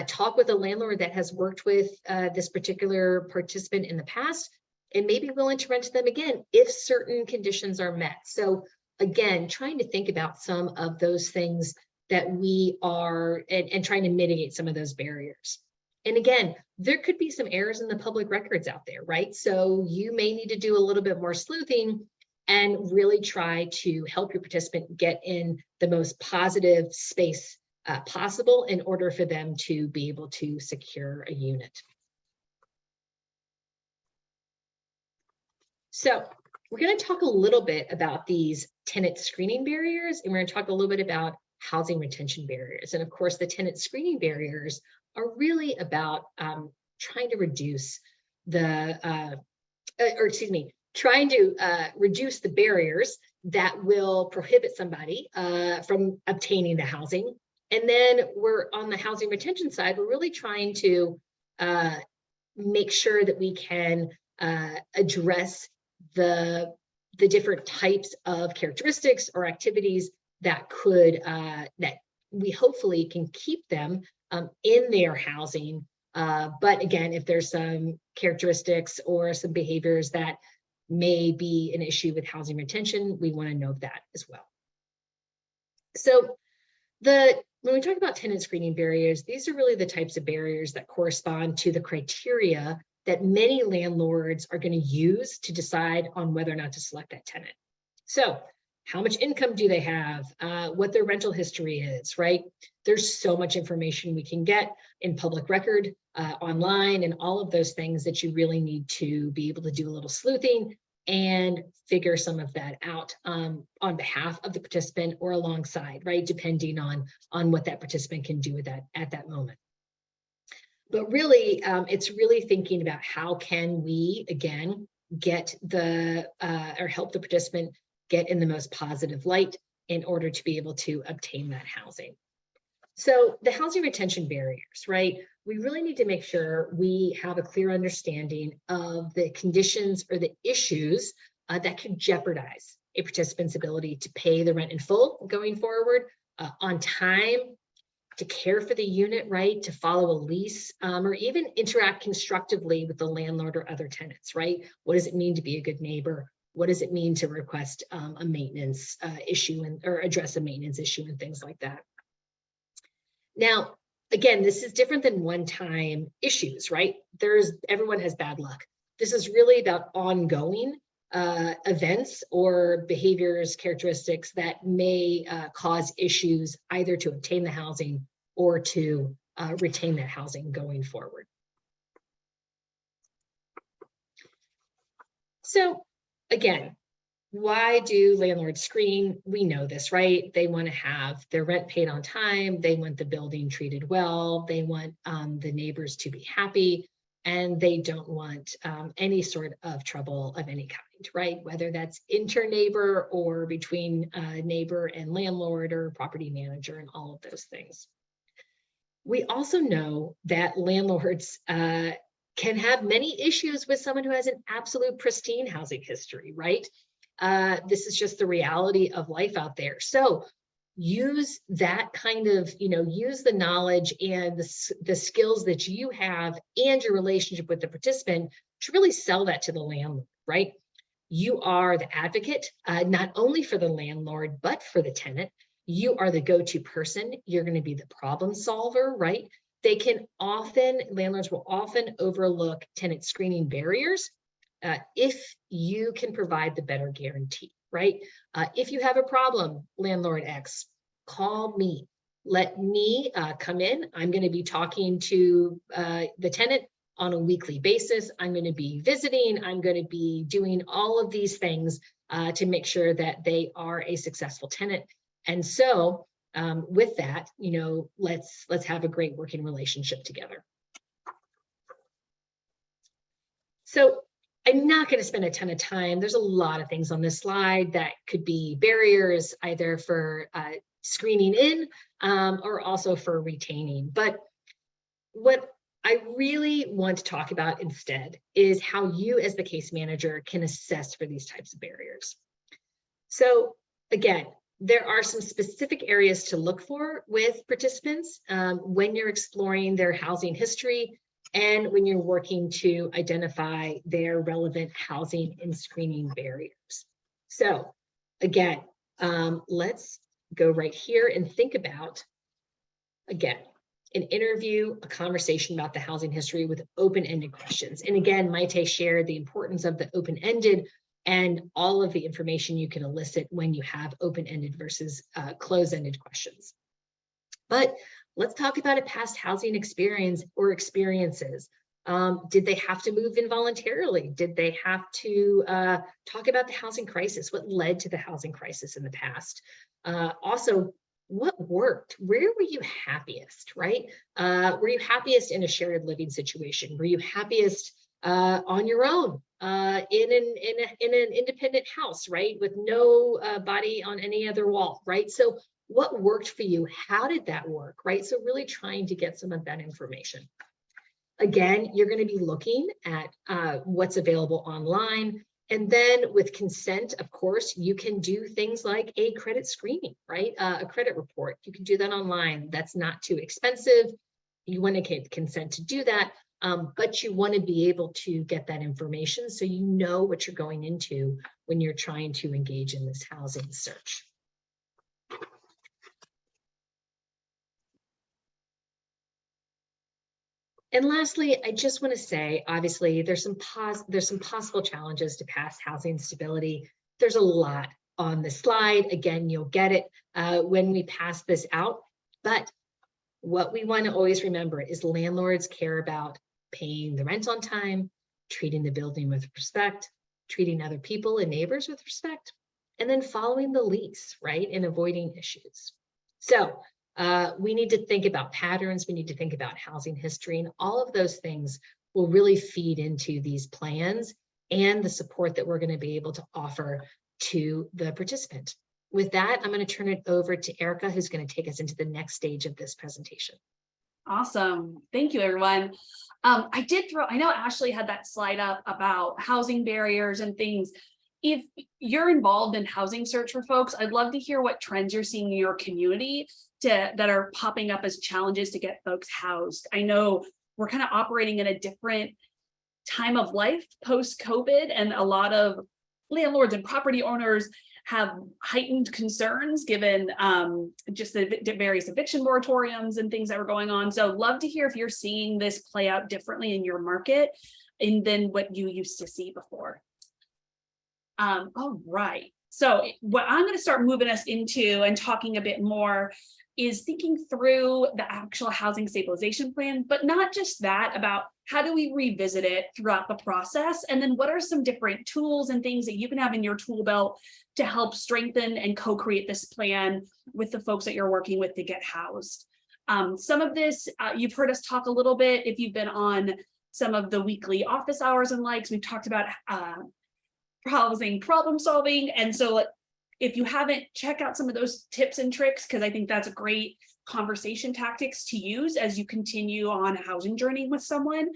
talk with a landlord that has worked with this particular participant in the past and may be willing to rent to them again if certain conditions are met. So again, trying to think about some of those things that we are, and trying to mitigate some of those barriers. And again, there could be some errors in the public records out there, right? So you may need to do a little bit more sleuthing and really try to help your participant get in the most positive space possible in order for them to be able to secure a unit. So we're going to talk a little bit about these tenant screening barriers, and we're going to talk a little bit about housing retention barriers. And of course, the tenant screening barriers are really about trying to reduce the, trying to reduce the barriers that will prohibit somebody from obtaining the housing. And then we're on the housing retention side, we're really trying to make sure that we can address the different types of characteristics or activities that could, that we hopefully can keep them in their housing. But again, if there's some characteristics or some behaviors that may be an issue with housing retention, we want to know that as well. So when we talk about tenant screening barriers, these are really the types of barriers that correspond to the criteria that many landlords are going to use to decide on whether or not to select that tenant. So how much income do they have? What their rental history is, right? There's so much information we can get in public record, online, and all of those things that you really need to be able to do a little sleuthing and figure some of that out on behalf of the participant or alongside, right? Depending on what that participant can do with that at that moment. But really, it's really thinking about how can we, again, get or help the participant get in the most positive light in order to be able to obtain that housing. So the housing retention barriers, right? We really need to make sure we have a clear understanding of the conditions or the issues that could jeopardize a participant's ability to pay the rent in full going forward, on time, to care for the unit, right? To follow a lease, or even interact constructively with the landlord or other tenants, right? What does it mean to be a good neighbor? What does it mean to request a maintenance issue or address a maintenance issue and things like that? Now, again, this is different than one-time issues, right? Everyone has bad luck. This is really about ongoing events or behaviors, characteristics that may cause issues either to obtain the housing or to retain that housing going forward. So again, why do landlords screen? We know this, right? They want to have their rent paid on time. They want the building treated well. They want the neighbors to be happy, and they don't want any sort of trouble of any kind, right? Whether that's inter-neighbor or between neighbor and landlord or property manager and all of those things. We also know that landlords can have many issues with someone who has an absolute pristine housing history, right? This is just the reality of life out there. So use that kind of, use the knowledge and the skills that you have and your relationship with the participant to really sell that to the landlord, right? You are the advocate, not only for the landlord, but for the tenant. You are the go-to person. You're going to be the problem solver, right? Landlords will often overlook tenant screening barriers if you can provide the better guarantee, right? If you have a problem, landlord X, call me. Let me come in. I'm going to be talking to the tenant on a weekly basis. I'm going to be visiting. I'm going to be doing all of these things to make sure that they are a successful tenant. And so with that, let's have a great working relationship together. So I'm not going to spend a ton of time. There's a lot of things on this slide that could be barriers either for screening in or also for retaining. But what I really want to talk about instead is how you as the case manager can assess for these types of barriers. So again, there are some specific areas to look for with participants when you're exploring their housing history and when you're working to identify their relevant housing and screening barriers. So again, let's go right here and think about, again, an interview, a conversation about the housing history with open-ended questions. And again, Maite shared the importance of the open-ended and all of the information you can elicit when you have open-ended versus closed-ended questions. But let's talk about a past housing experience or experiences. Did they have to move involuntarily? Did they have to talk about the housing crisis? What led to the housing crisis in the past? Also, what worked? Where were you happiest, right? Were you happiest in a shared living situation? Were you happiest on your own in an independent house, right? With no body on any other wall, right? So what worked for you? How did that work, right? So really trying to get some of that information. Again, you're going to be looking at what's available online. And then with consent, of course, you can do things like a credit screening, right? A credit report. You can do that online. That's not too expensive. You want to get consent to do that, but you want to be able to get that information so you know what you're going into when you're trying to engage in this housing search. And lastly, I just want to say, obviously, there's some possible challenges to past housing stability. There's a lot on the slide. Again, you'll get it when we pass this out. But what we want to always remember is landlords care about paying the rent on time, treating the building with respect, treating other people and neighbors with respect, and then following the lease, right, and avoiding issues. So we need to think about patterns. We need to think about housing history, and all of those things will really feed into these plans and the support that we're going to be able to offer to the participant. With that, I'm going to turn it over to Erica, who's going to take us into the next stage of this presentation. Awesome. Thank you, everyone. I know Ashley had that slide up about housing barriers and things. If you're involved in housing search for folks, I'd love to hear what trends you're seeing in your community that are popping up as challenges to get folks housed. I know we're kind of operating in a different time of life post-COVID, and a lot of landlords and property owners have heightened concerns given just the various eviction moratoriums and things that were going on. So love to hear if you're seeing this play out differently in your market and than what you used to see before. All right, so what I'm going to start moving us into and talking a bit more is thinking through the actual housing stabilization plan, but not just that, about how do we revisit it throughout the process? And then what are some different tools and things that you can have in your tool belt to help strengthen and co-create this plan with the folks that you're working with to get housed? Some of this, you've heard us talk a little bit if you've been on some of the weekly office hours and likes. We've talked about housing problem solving. And so if you haven't, check out some of those tips and tricks, because I think that's a great conversation tactics to use as you continue on a housing journey with someone.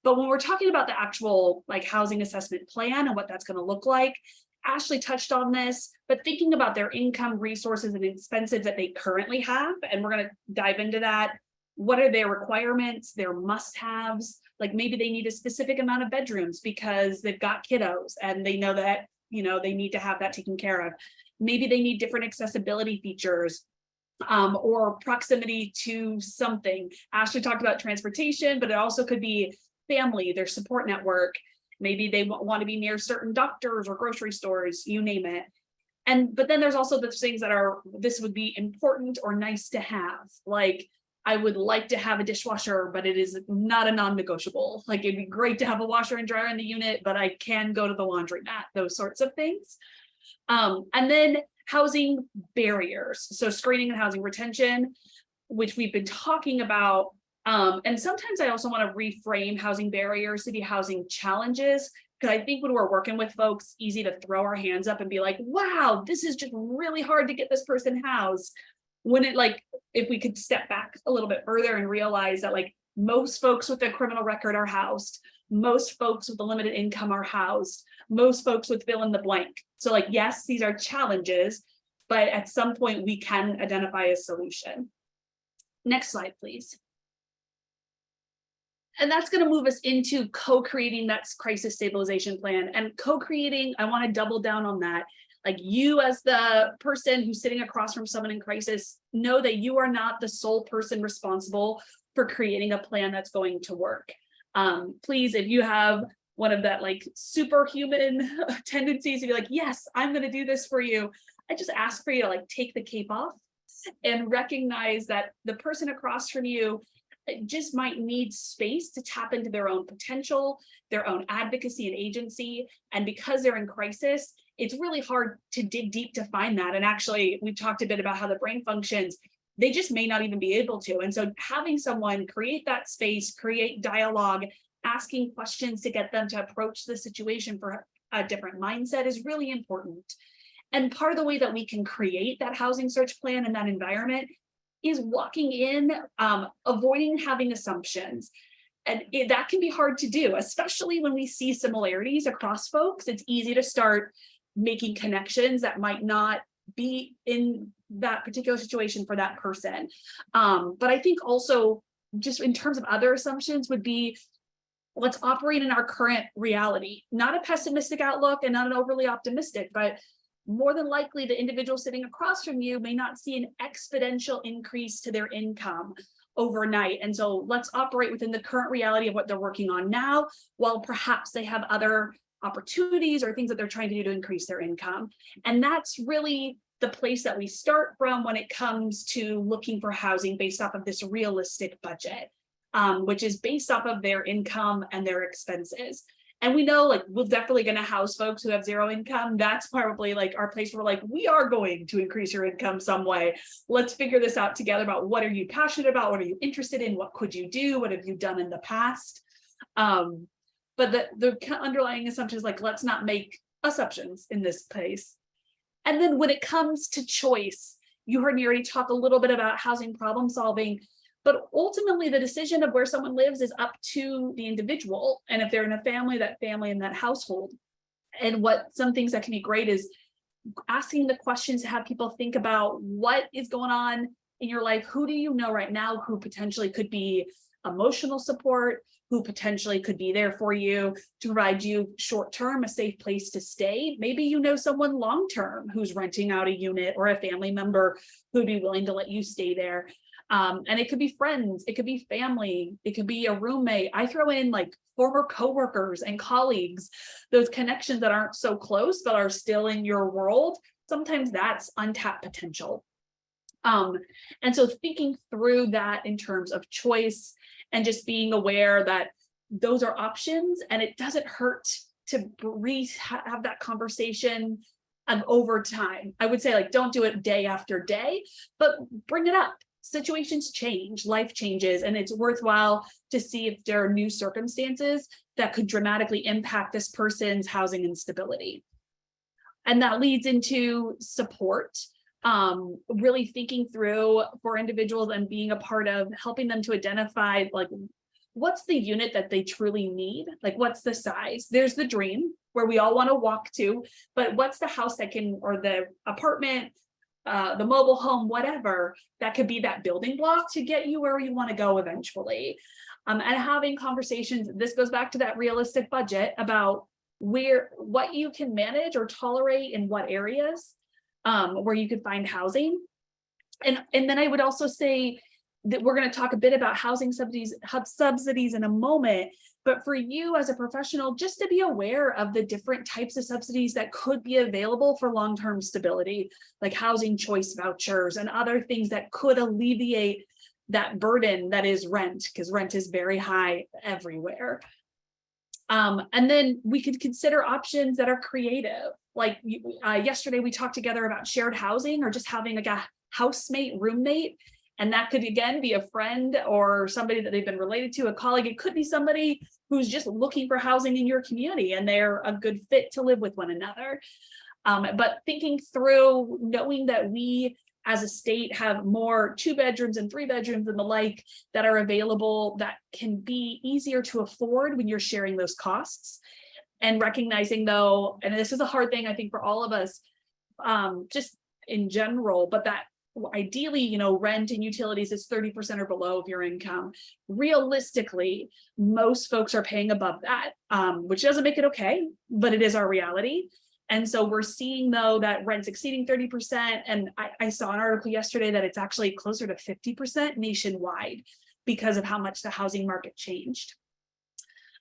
But when we're talking about the actual like housing assessment plan and what that's going to look like, Ashley touched on this, but thinking about their income, resources, and expenses that they currently have, and we're going to dive into that. What are their requirements, their must-haves? Like maybe they need a specific amount of bedrooms because they've got kiddos and they know that, you know, they need to have that taken care of. Maybe they need different accessibility features or proximity to something. Ashley talked about transportation, but it also could be family, their support network. Maybe they want to be near certain doctors or grocery stores, you name it. But then there's also the things that are, this would be important or nice to have. Like, I would like to have a dishwasher, but it is not a non-negotiable. Like, it'd be great to have a washer and dryer in the unit, but I can go to the laundromat, those sorts of things. And then housing barriers. So screening and housing retention, which we've been talking about. And sometimes I also want to reframe housing barriers to be housing challenges, because I think when we're working with folks, easy to throw our hands up and be like, wow, this is just really hard to get this person housed. When it, like, if we could step back a little bit further and realize that like most folks with a criminal record are housed, most folks with a limited income are housed, most folks with fill in the blank. So like, yes, these are challenges, but at some point we can identify a solution. Next slide, please. And that's going to move us into co-creating that crisis stabilization plan. And co-creating, I want to double down on that. Like, you as the person who's sitting across from someone in crisis, know that you are not the sole person responsible for creating a plan that's going to work. Please, if you have one of that like superhuman tendencies to be like, yes, I'm going to do this for you, I just ask for you to like take the cape off and recognize that the person across from you just might need space to tap into their own potential, their own advocacy and agency. And because they're in crisis, it's really hard to dig deep to find that. And actually, we've talked a bit about how the brain functions. They just may not even be able to. And so having someone create that space, create dialogue, asking questions to get them to approach the situation for a different mindset is really important. And part of the way that we can create that housing search plan in that environment is walking in, avoiding having assumptions. And that can be hard to do, especially when we see similarities across folks. It's easy to start making connections that might not be in that particular situation for that person. But I think also, just in terms of other assumptions, would be, let's operate in our current reality, not a pessimistic outlook and not an overly optimistic, but more than likely the individual sitting across from you may not see an exponential increase to their income overnight. And so let's operate within the current reality of what they're working on now, while perhaps they have other opportunities or things that they're trying to do to increase their income. And that's really the place that we start from when it comes to looking for housing based off of this realistic budget, which is based off of their income and their expenses. And we know, like, we're definitely going to house folks who have zero income. That's probably like our place where, like, we are going to increase your income some way. Let's figure this out together about what are you passionate about? What are you interested in? What could you do? What have you done in the past? But the underlying assumption is like, let's not make assumptions in this place. And then when it comes to choice, you heard me already talk a little bit about housing problem solving. But ultimately, the decision of where someone lives is up to the individual. And if they're in a family, that family and that household. And what some things that can be great is asking the questions to have people think about what is going on in your life. Who do you know right now who potentially could be emotional support, who potentially could be there for you to provide you short-term, a safe place to stay. Maybe you know someone long-term who's renting out a unit, or a family member who'd be willing to let you stay there. And it could be friends, it could be family, it could be a roommate. I throw in like former coworkers and colleagues, those connections that aren't so close but are still in your world. Sometimes that's untapped potential. And so thinking through that in terms of choice and just being aware that those are options, and it doesn't hurt to have that conversation over time. I would say, like, don't do it day after day, but bring it up. Situations change, life changes, and it's worthwhile to see if there are new circumstances that could dramatically impact this person's housing and stability. And that leads into support, really thinking through for individuals and being a part of helping them to identify, like, what's the unit that they truly need? Like, what's the size? There's the dream where we all want to walk to, but what's the house that can, or the apartment, the mobile home, whatever, that could be that building block to get you where you want to go eventually. And having conversations, this goes back to that realistic budget about what you can manage or tolerate in what areas, where you could find housing. And then I would also say that we're going to talk a bit about housing subsidies in a moment, but for you as a professional, just to be aware of the different types of subsidies that could be available for long-term stability, like housing choice vouchers and other things that could alleviate that burden that is rent, because rent is very high everywhere. And then we could consider options that are creative. Like yesterday, we talked together about shared housing or just having like a housemate, roommate. And that could, again, be a friend or somebody that they've been related to, a colleague. It could be somebody who's just looking for housing in your community and they're a good fit to live with one another. But thinking through, knowing that we as a state have more 2 bedrooms and 3 bedrooms and the like that are available, that can be easier to afford when you're sharing those costs. And recognizing, though, and this is a hard thing, I think, for all of us, just in general, but that ideally, rent and utilities is 30% or below of your income. Realistically, most folks are paying above that, which doesn't make it okay, but it is our reality. And so we're seeing, though, that rent's exceeding 30%. And I saw an article yesterday that it's actually closer to 50% nationwide because of how much the housing market changed.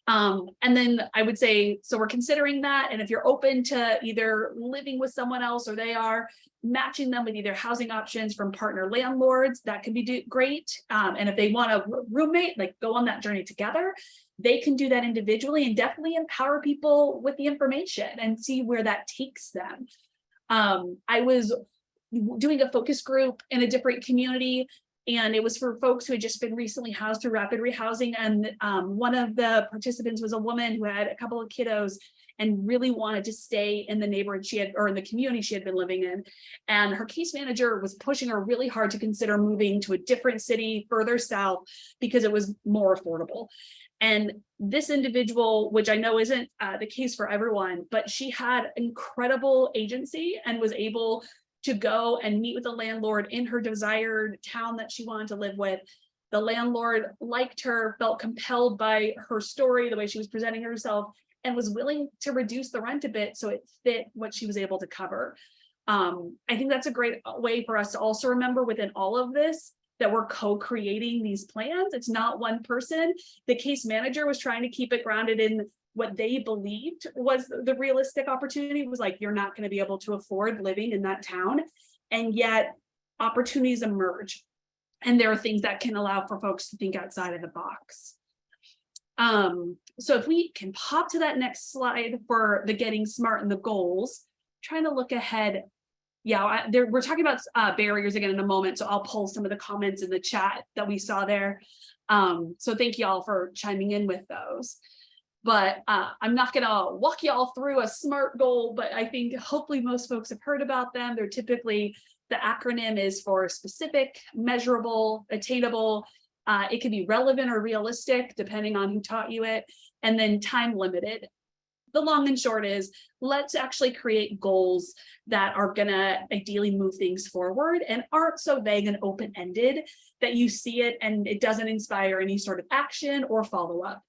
And then I would say, so we're considering that. And if you're open to either living with someone else or they are, matching them with either housing options from partner landlords, that can be great. And if they want a roommate, like, go on that journey together, they can do that individually, and definitely empower people with the information and see where that takes them. I was doing a focus group in a different community, and it was for folks who had just been recently housed through rapid rehousing. And one of the participants was a woman who had a couple of kiddos and really wanted to stay in the neighborhood or in the community she had been living in. And her case manager was pushing her really hard to consider moving to a different city further south because it was more affordable. And this individual, which I know isn't the case for everyone, but she had incredible agency and was able to go and meet with the landlord in her desired town that she wanted to live with. The landlord liked her, felt compelled by her story, the way she was presenting herself, and was willing to reduce the rent a bit so it fit what she was able to cover. I think that's a great way for us to also remember within all of this that we're co-creating these plans. It's not one person. The case manager was trying to keep it grounded in what they believed was the realistic opportunity. It was like, you're not going to be able to afford living in that town. And yet opportunities emerge. And there are things that can allow for folks to think outside of the box. So if we can pop to that next slide for the getting smart and the goals, trying to look ahead. Yeah, we're talking about barriers again in a moment. So I'll pull some of the comments in the chat that we saw there. So thank you all for chiming in with those. But I'm not going to walk you all through a SMART goal, but I think hopefully most folks have heard about them. They're typically, the acronym is for specific, measurable, attainable. It can be relevant or realistic, depending on who taught you it, and then time limited. The long and short is, let's actually create goals that are going to ideally move things forward and aren't so vague and open-ended that you see it and it doesn't inspire any sort of action or follow-up.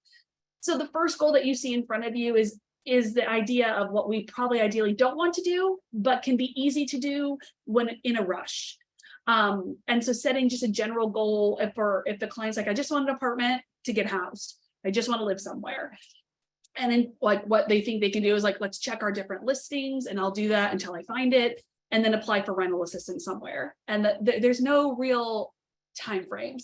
So the first goal that you see in front of you is the idea of what we probably ideally don't want to do, but can be easy to do when in a rush. And so setting just a general goal if the client's like, I just want an apartment to get housed. I just want to live somewhere. And then like what they think they can do is like, let's check our different listings and I'll do that until I find it and then apply for rental assistance somewhere. And there's no real timeframes.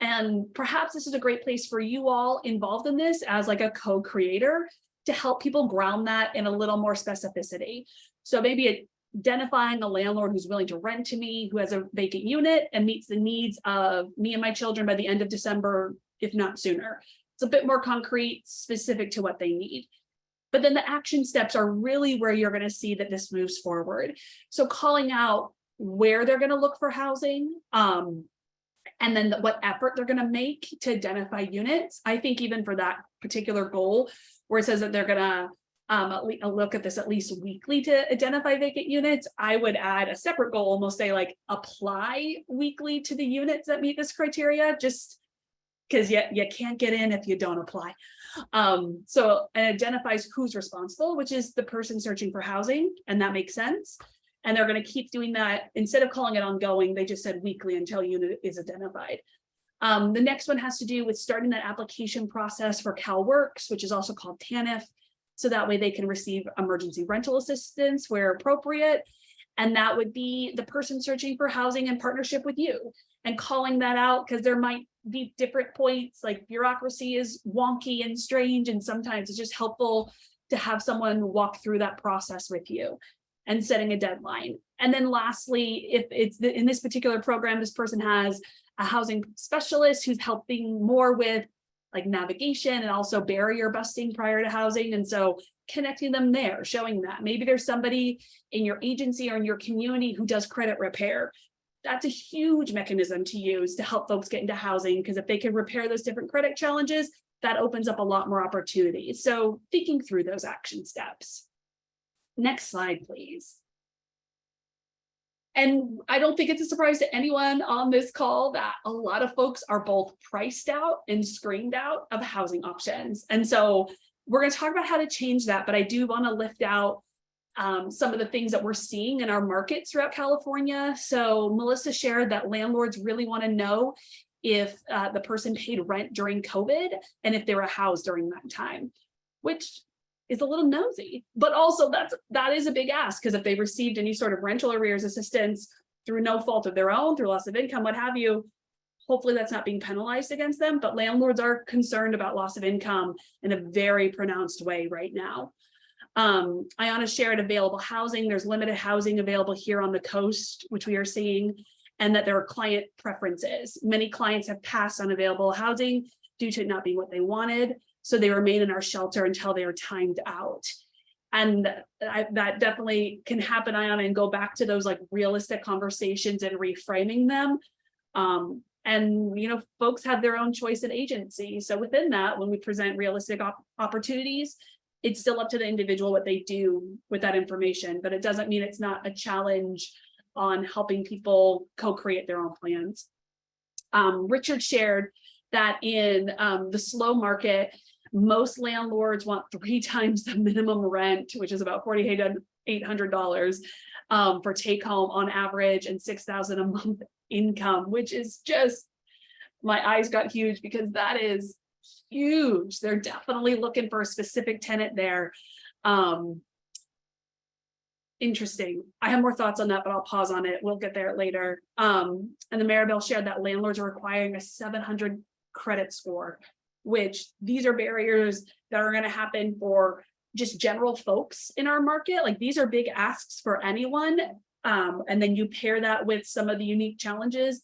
And perhaps this is a great place for you all involved in this as like a co-creator to help people ground that in a little more specificity. So maybe identifying a landlord who's willing to rent to me, who has a vacant unit and meets the needs of me and my children by the end of December, if not sooner. It's a bit more concrete, specific to what they need. But then the action steps are really where you're going to see that this moves forward. So calling out where they're going to look for housing, and then what effort they're going to make to identify units. I think even for that particular goal, where it says that they're going to look at this at least weekly to identify vacant units, I would add a separate goal, almost say like apply weekly to the units that meet this criteria, just because you can't get in if you don't apply. So it identifies who's responsible, which is the person searching for housing, and that makes sense. And they're going to keep doing that. Instead of calling it ongoing, they just said weekly until a unit is identified. The next one has to do with starting that application process for CalWorks, which is also called TANF. So that way they can receive emergency rental assistance where appropriate. And that would be the person searching for housing in partnership with you, and calling that out, because there might be different points, like bureaucracy is wonky and strange. And sometimes it's just helpful to have someone walk through that process with you and setting a deadline. And then lastly, if it's in this particular program, this person has a housing specialist who's helping more with like navigation and also barrier busting prior to housing. And so connecting them there, showing that maybe there's somebody in your agency or in your community who does credit repair. That's a huge mechanism to use to help folks get into housing, because if they can repair those different credit challenges, that opens up a lot more opportunities. So thinking through those action steps. Next slide, please. And I don't think it's a surprise to anyone on this call that a lot of folks are both priced out and screened out of housing options. And so we're going to talk about how to change that, but I do want to lift out some of the things that we're seeing in our markets throughout California. So Melissa shared that landlords really want to know if the person paid rent during COVID and if they were housed during that time, which is a little nosy, but also that is a big ask, because if they received any sort of rental arrears assistance through no fault of their own, through loss of income, what have you, hopefully that's not being penalized against them. But landlords are concerned about loss of income in a very pronounced way right now. Ayana shared available housing. There's limited housing available here on the coast, which we are seeing, and that there are client preferences. Many clients have passed on available housing due to it not being what they wanted. So they remain in our shelter until they are timed out. And that definitely can happen, Ayana, and go back to those like realistic conversations and reframing them. And, you know, folks have their own choice and agency. So within that, when we present realistic opportunities, it's still up to the individual what they do with that information, but it doesn't mean it's not a challenge on helping people co-create their own plans. Richard shared that in the slow market, most landlords want 3 times the minimum rent, which is about $4,800 for take home on average, and $6,000 a month income, which is just, my eyes got huge, because that is huge. They're definitely looking for a specific tenant there. Interesting. I have more thoughts on that, but I'll pause on it. We'll get there later. And the Maribel shared that landlords are requiring a 700 credit score, which these are barriers that are going to happen for just general folks in our market. Like, these are big asks for anyone. And then you pair that with some of the unique challenges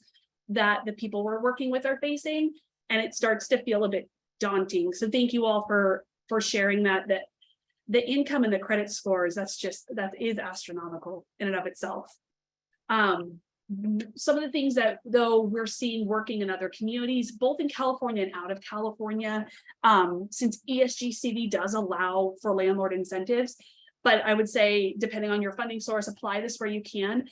that the people we're working with are facing, and it starts to feel a bit daunting. So thank you all for sharing that the income and the credit scores, that is astronomical in and of itself. Some of the things that, though, we're seeing working in other communities, both in California and out of California, since ESGCD does allow for landlord incentives, but I would say, depending on your funding source, apply this where you can.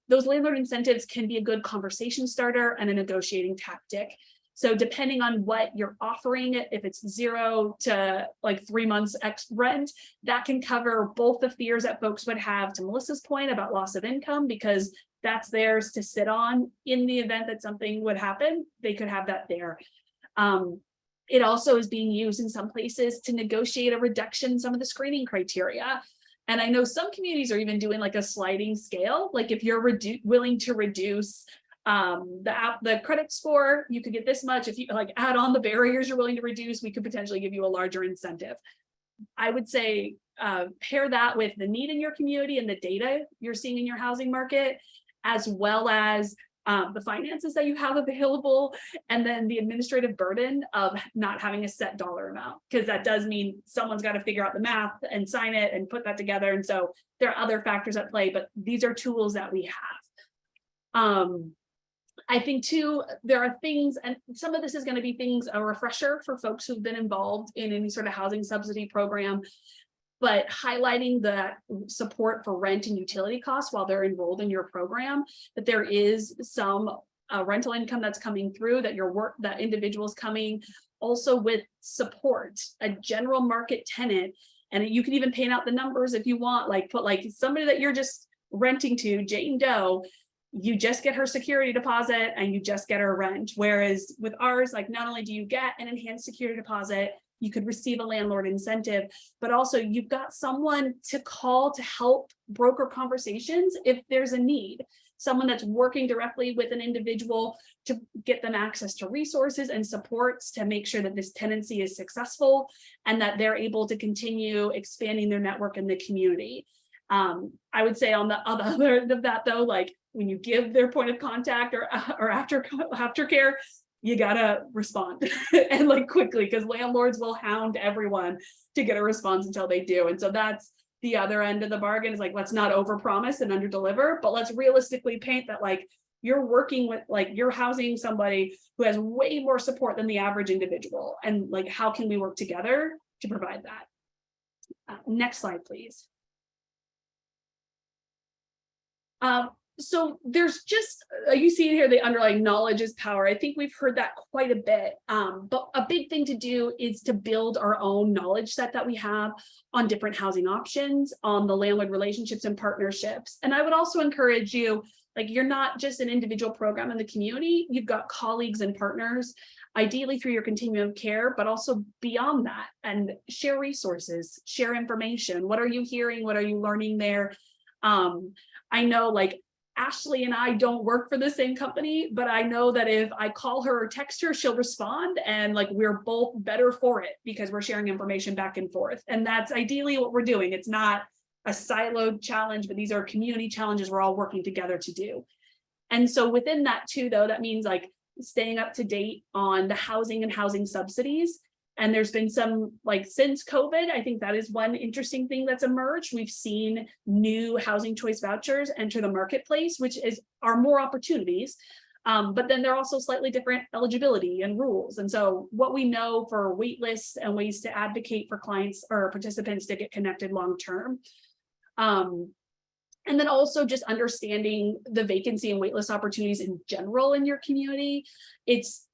Those landlord incentives can be a good conversation starter and a negotiating tactic. So depending on what you're offering, if it's 0 to like 3 months X rent, that can cover both the fears that folks would have, to Melissa's point about loss of income, because that's theirs to sit on in the event that something would happen. They could have that there. It also is being used in some places to negotiate a reduction in some of the screening criteria. And I know some communities are even doing like a sliding scale. Like, if you're willing to reduce The credit score, you could get this much. If you like add on the barriers you're willing to reduce, we could potentially give you a larger incentive. I would say pair that with the need in your community and the data you're seeing in your housing market, as well as the finances that you have available, and then the administrative burden of not having a set dollar amount, because that does mean someone's got to figure out the math and sign it and put that together. And so there are other factors at play, but these are tools that we have. I think too, there are things, and some of this is going to be things, a refresher for folks who've been involved in any sort of housing subsidy program, but highlighting the support for rent and utility costs while they're enrolled in your program, that there is some rental income that's coming through, that individuals coming also with support, a general market tenant. And you can even paint out the numbers if you want, like put like somebody that you're just renting to, Jane Doe, you just get her security deposit and you just get her rent. Whereas with ours, like not only do you get an enhanced security deposit, you could receive a landlord incentive, but also you've got someone to call to help broker conversations if there's a need. Someone that's working directly with an individual to get them access to resources and supports to make sure that this tenancy is successful and that they're able to continue expanding their network in the community. I would say on the other end of that though, like when you give their point of contact or aftercare, you gotta respond and like quickly, because landlords will hound everyone to get a response until they do. And so that's the other end of the bargain, is like, let's not overpromise and underdeliver, but let's realistically paint that like you're working with, like you're housing somebody who has way more support than the average individual. And like, how can we work together to provide that? Next slide, please. So there's just, you see here, the underlying knowledge is power. I think we've heard that quite a bit, but a big thing to do is to build our own knowledge set that we have on different housing options, on the landlord relationships and partnerships. And I would also encourage you, like you're not just an individual program in the community, you've got colleagues and partners, ideally through your continuum of care, but also beyond that, and share resources, share information. What are you hearing? What are you learning there? I know like Ashley and I don't work for the same company, but I know that if I call her or text her, she'll respond, and like we're both better for it because we're sharing information back and forth. And that's ideally what we're doing. It's not a siloed challenge, but these are community challenges we're all working together to do. And so within that too, though, that means like staying up to date on the housing and housing subsidies. And there's been some, like since COVID, I think that is one interesting thing that's emerged. We've seen new housing choice vouchers enter the marketplace, which are more opportunities, but then they're also slightly different eligibility and rules. And so what we know for wait lists and ways to advocate for clients or participants to get connected long-term. And then also just understanding the vacancy and waitlist opportunities in general in your community.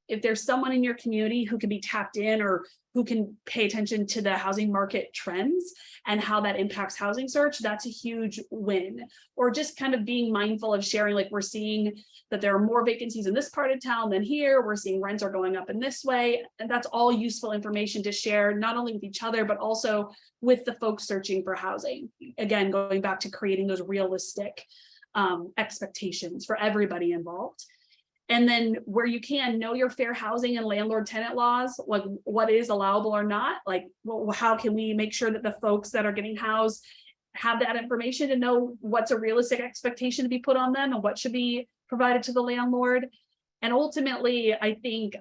If there's someone in your community who can be tapped in or who can pay attention to the housing market trends and how that impacts housing search, that's a huge win. Or just kind of being mindful of sharing, like we're seeing that there are more vacancies in this part of town than here. We're seeing rents are going up in this way. And that's all useful information to share, not only with each other, but also with the folks searching for housing. Again, going back to creating those realistic expectations for everybody involved. And then where you can, know your fair housing and landlord tenant laws, like what is allowable or not, like well, how can we make sure that the folks that are getting housed have that information to know what's a realistic expectation to be put on them and what should be provided to the landlord. And ultimately, I think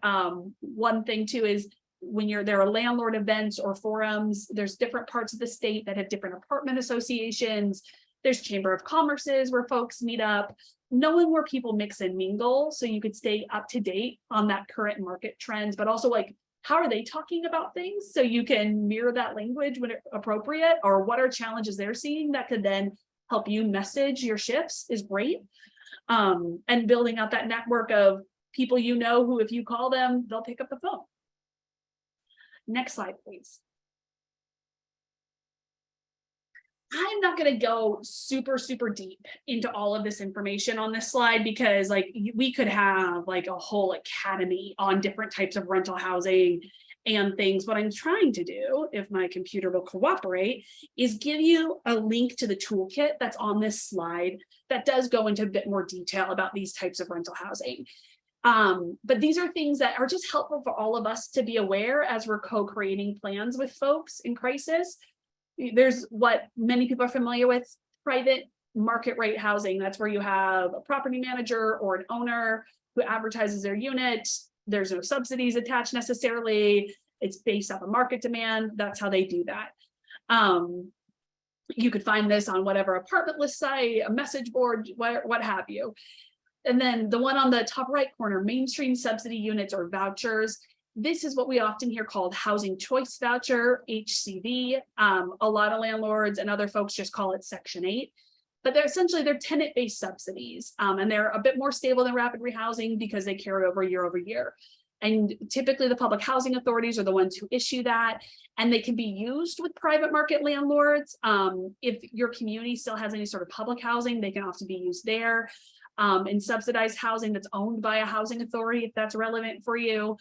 one thing too is when there are landlord events or forums, there's different parts of the state that have different apartment associations. There's chamber of commerces where folks meet up, knowing where people mix and mingle so you could stay up to date on that current market trends, but also like, how are they talking about things? So you can mirror that language when appropriate, or what are challenges they're seeing that could then help you message your shifts is great. And building out that network of people you know who, if you call them, they'll pick up the phone. Next slide, please. I'm not going to go super deep into all of this information on this slide because like we could have like a whole academy on different types of rental housing and things. What I'm trying to do, if my computer will cooperate, is give you a link to the toolkit that's on this slide that does go into a bit more detail about these types of rental housing. But these are things that are just helpful for all of us to be aware as we're co-creating plans with folks in crisis. There's what many people are familiar with, private market rate housing. That's where you have a property manager or an owner who advertises their unit. There's no subsidies attached necessarily. It's based off of market demand. That's how they do that. You could find this on whatever apartment list site, a message board, what have you. And then the one on the top right corner, mainstream subsidy units or vouchers. This is what we often hear called housing choice voucher, HCV. A lot of landlords and other folks just call it Section 8. But they're essentially tenant-based subsidies, and they're a bit more stable than rapid rehousing because they carry over year. And typically the public housing authorities are the ones who issue that, and they can be used with private market landlords. If your community still has any sort of public housing, they can often be used there. In subsidized housing that's owned by a housing authority, if that's relevant for you.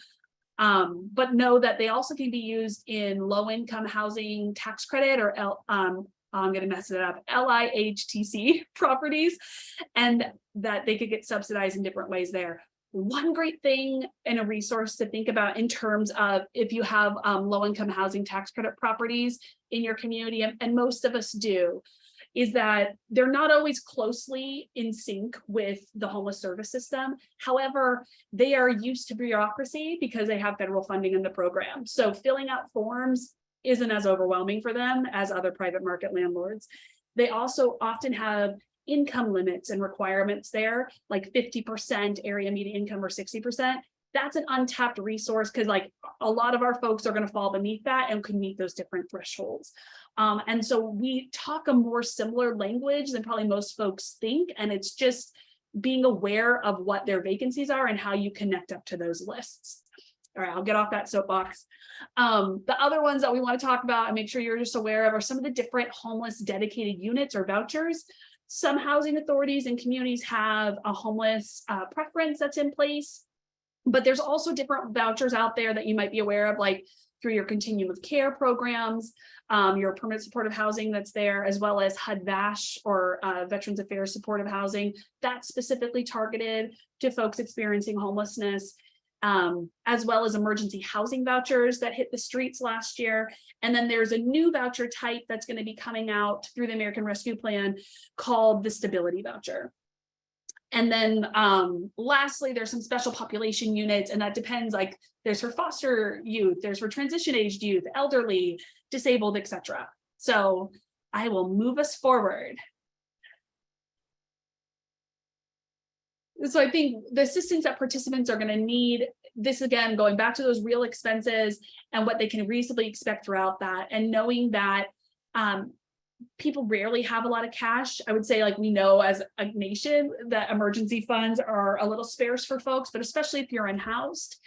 But know that they also can be used in low-income housing tax credit or I'm going to mess it up, LIHTC properties, and that they could get subsidized in different ways there. One great thing and a resource to think about in terms of if you have low-income housing tax credit properties in your community, and most of us do, is that they're not always closely in sync with the homeless service system. However, they are used to bureaucracy because they have federal funding in the program. So filling out forms isn't as overwhelming for them as other private market landlords. They also often have income limits and requirements there, like 50% area median income or 60%. That's an untapped resource because like a lot of our folks are going to fall beneath that and can meet those different thresholds. And so we talk a more similar language than probably most folks think. And it's just being aware of what their vacancies are and how you connect up to those lists. All right, I'll get off that soapbox. The other ones that we want to talk about and make sure you're just aware of are some of the different homeless dedicated units or vouchers. Some housing authorities and communities have a homeless preference that's in place, but there's also different vouchers out there that you might be aware of, like through your continuum of care programs, your permanent supportive housing that's there, as well as HUD-VASH or Veterans Affairs Supportive Housing that's specifically targeted to folks experiencing homelessness, as well as emergency housing vouchers that hit the streets last year. And then there's a new voucher type that's going to be coming out through the American Rescue Plan called the stability voucher. And then lastly, there's some special population units, and that depends, like there's for foster youth, there's for transition aged youth, elderly, disabled, etc. So I will move us forward. So I think the assistance that participants are going to need, this again, going back to those real expenses and what they can reasonably expect throughout that, and knowing that people rarely have a lot of cash. I would say, like, we know as a nation that emergency funds are a little sparse for folks, but especially if you're unhoused.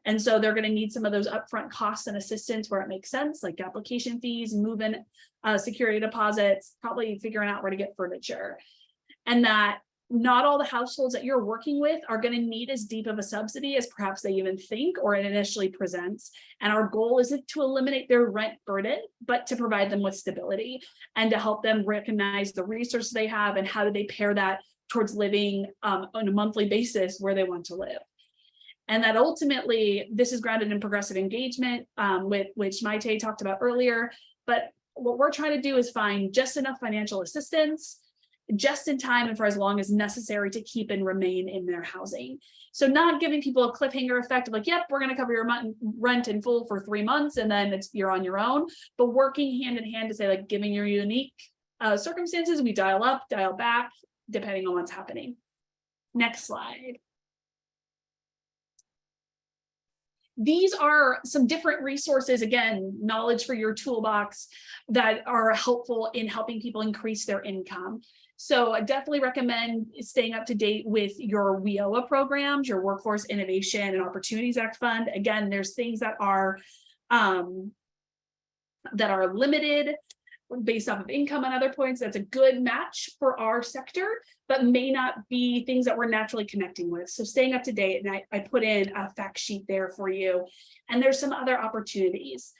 And so they're going to need some of those upfront costs and assistance where it makes sense, like application fees, move-in security deposits, probably figuring out where to get furniture. And that not all the households that you're working with are going to need as deep of a subsidy as perhaps they even think or it initially presents. And our goal isn't to eliminate their rent burden, but to provide them with stability and to help them recognize the resources they have and how do they pair that towards living on a monthly basis where they want to live. And that ultimately, this is grounded in progressive engagement, with which Maite talked about earlier. But what we're trying to do is find just enough financial assistance, just in time and for as long as necessary to keep and remain in their housing. So not giving people a cliffhanger effect of like, yep, we're going to cover your rent in full for 3 months and then you're on your own, but working hand in hand to say, like, given your unique circumstances, we dial up, dial back, depending on what's happening. Next slide. These are some different resources, again, knowledge for your toolbox that are helpful in helping people increase their income. So I definitely recommend staying up to date with your WIOA programs, your Workforce Innovation and Opportunities Act Fund. Again, there's things that are limited, based off of income and other points, that's a good match for our sector, but may not be things that we're naturally connecting with. So staying up to date, and I put in a fact sheet there for you. And there's some other opportunities.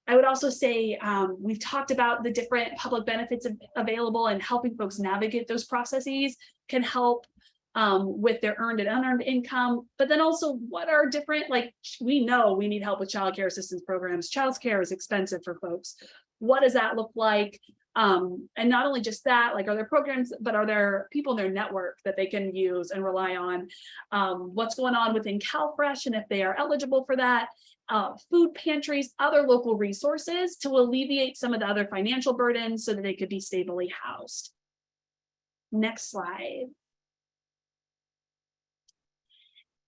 I would also say we've talked about the different public benefits available, and helping folks navigate those processes can help with their earned and unearned income. But then also, what are different, like, we know we need help with child care assistance programs. Child care is expensive for folks. What does that look like? And not only just that, like, are there programs, but are there people in their network that they can use and rely on? What's going on within CalFresh, and if they are eligible for that? Food pantries, other local resources to alleviate some of the other financial burdens so that they could be stably housed. Next slide.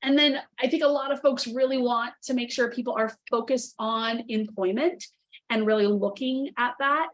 And then I think a lot of folks really want to make sure people are focused on employment and really looking at that,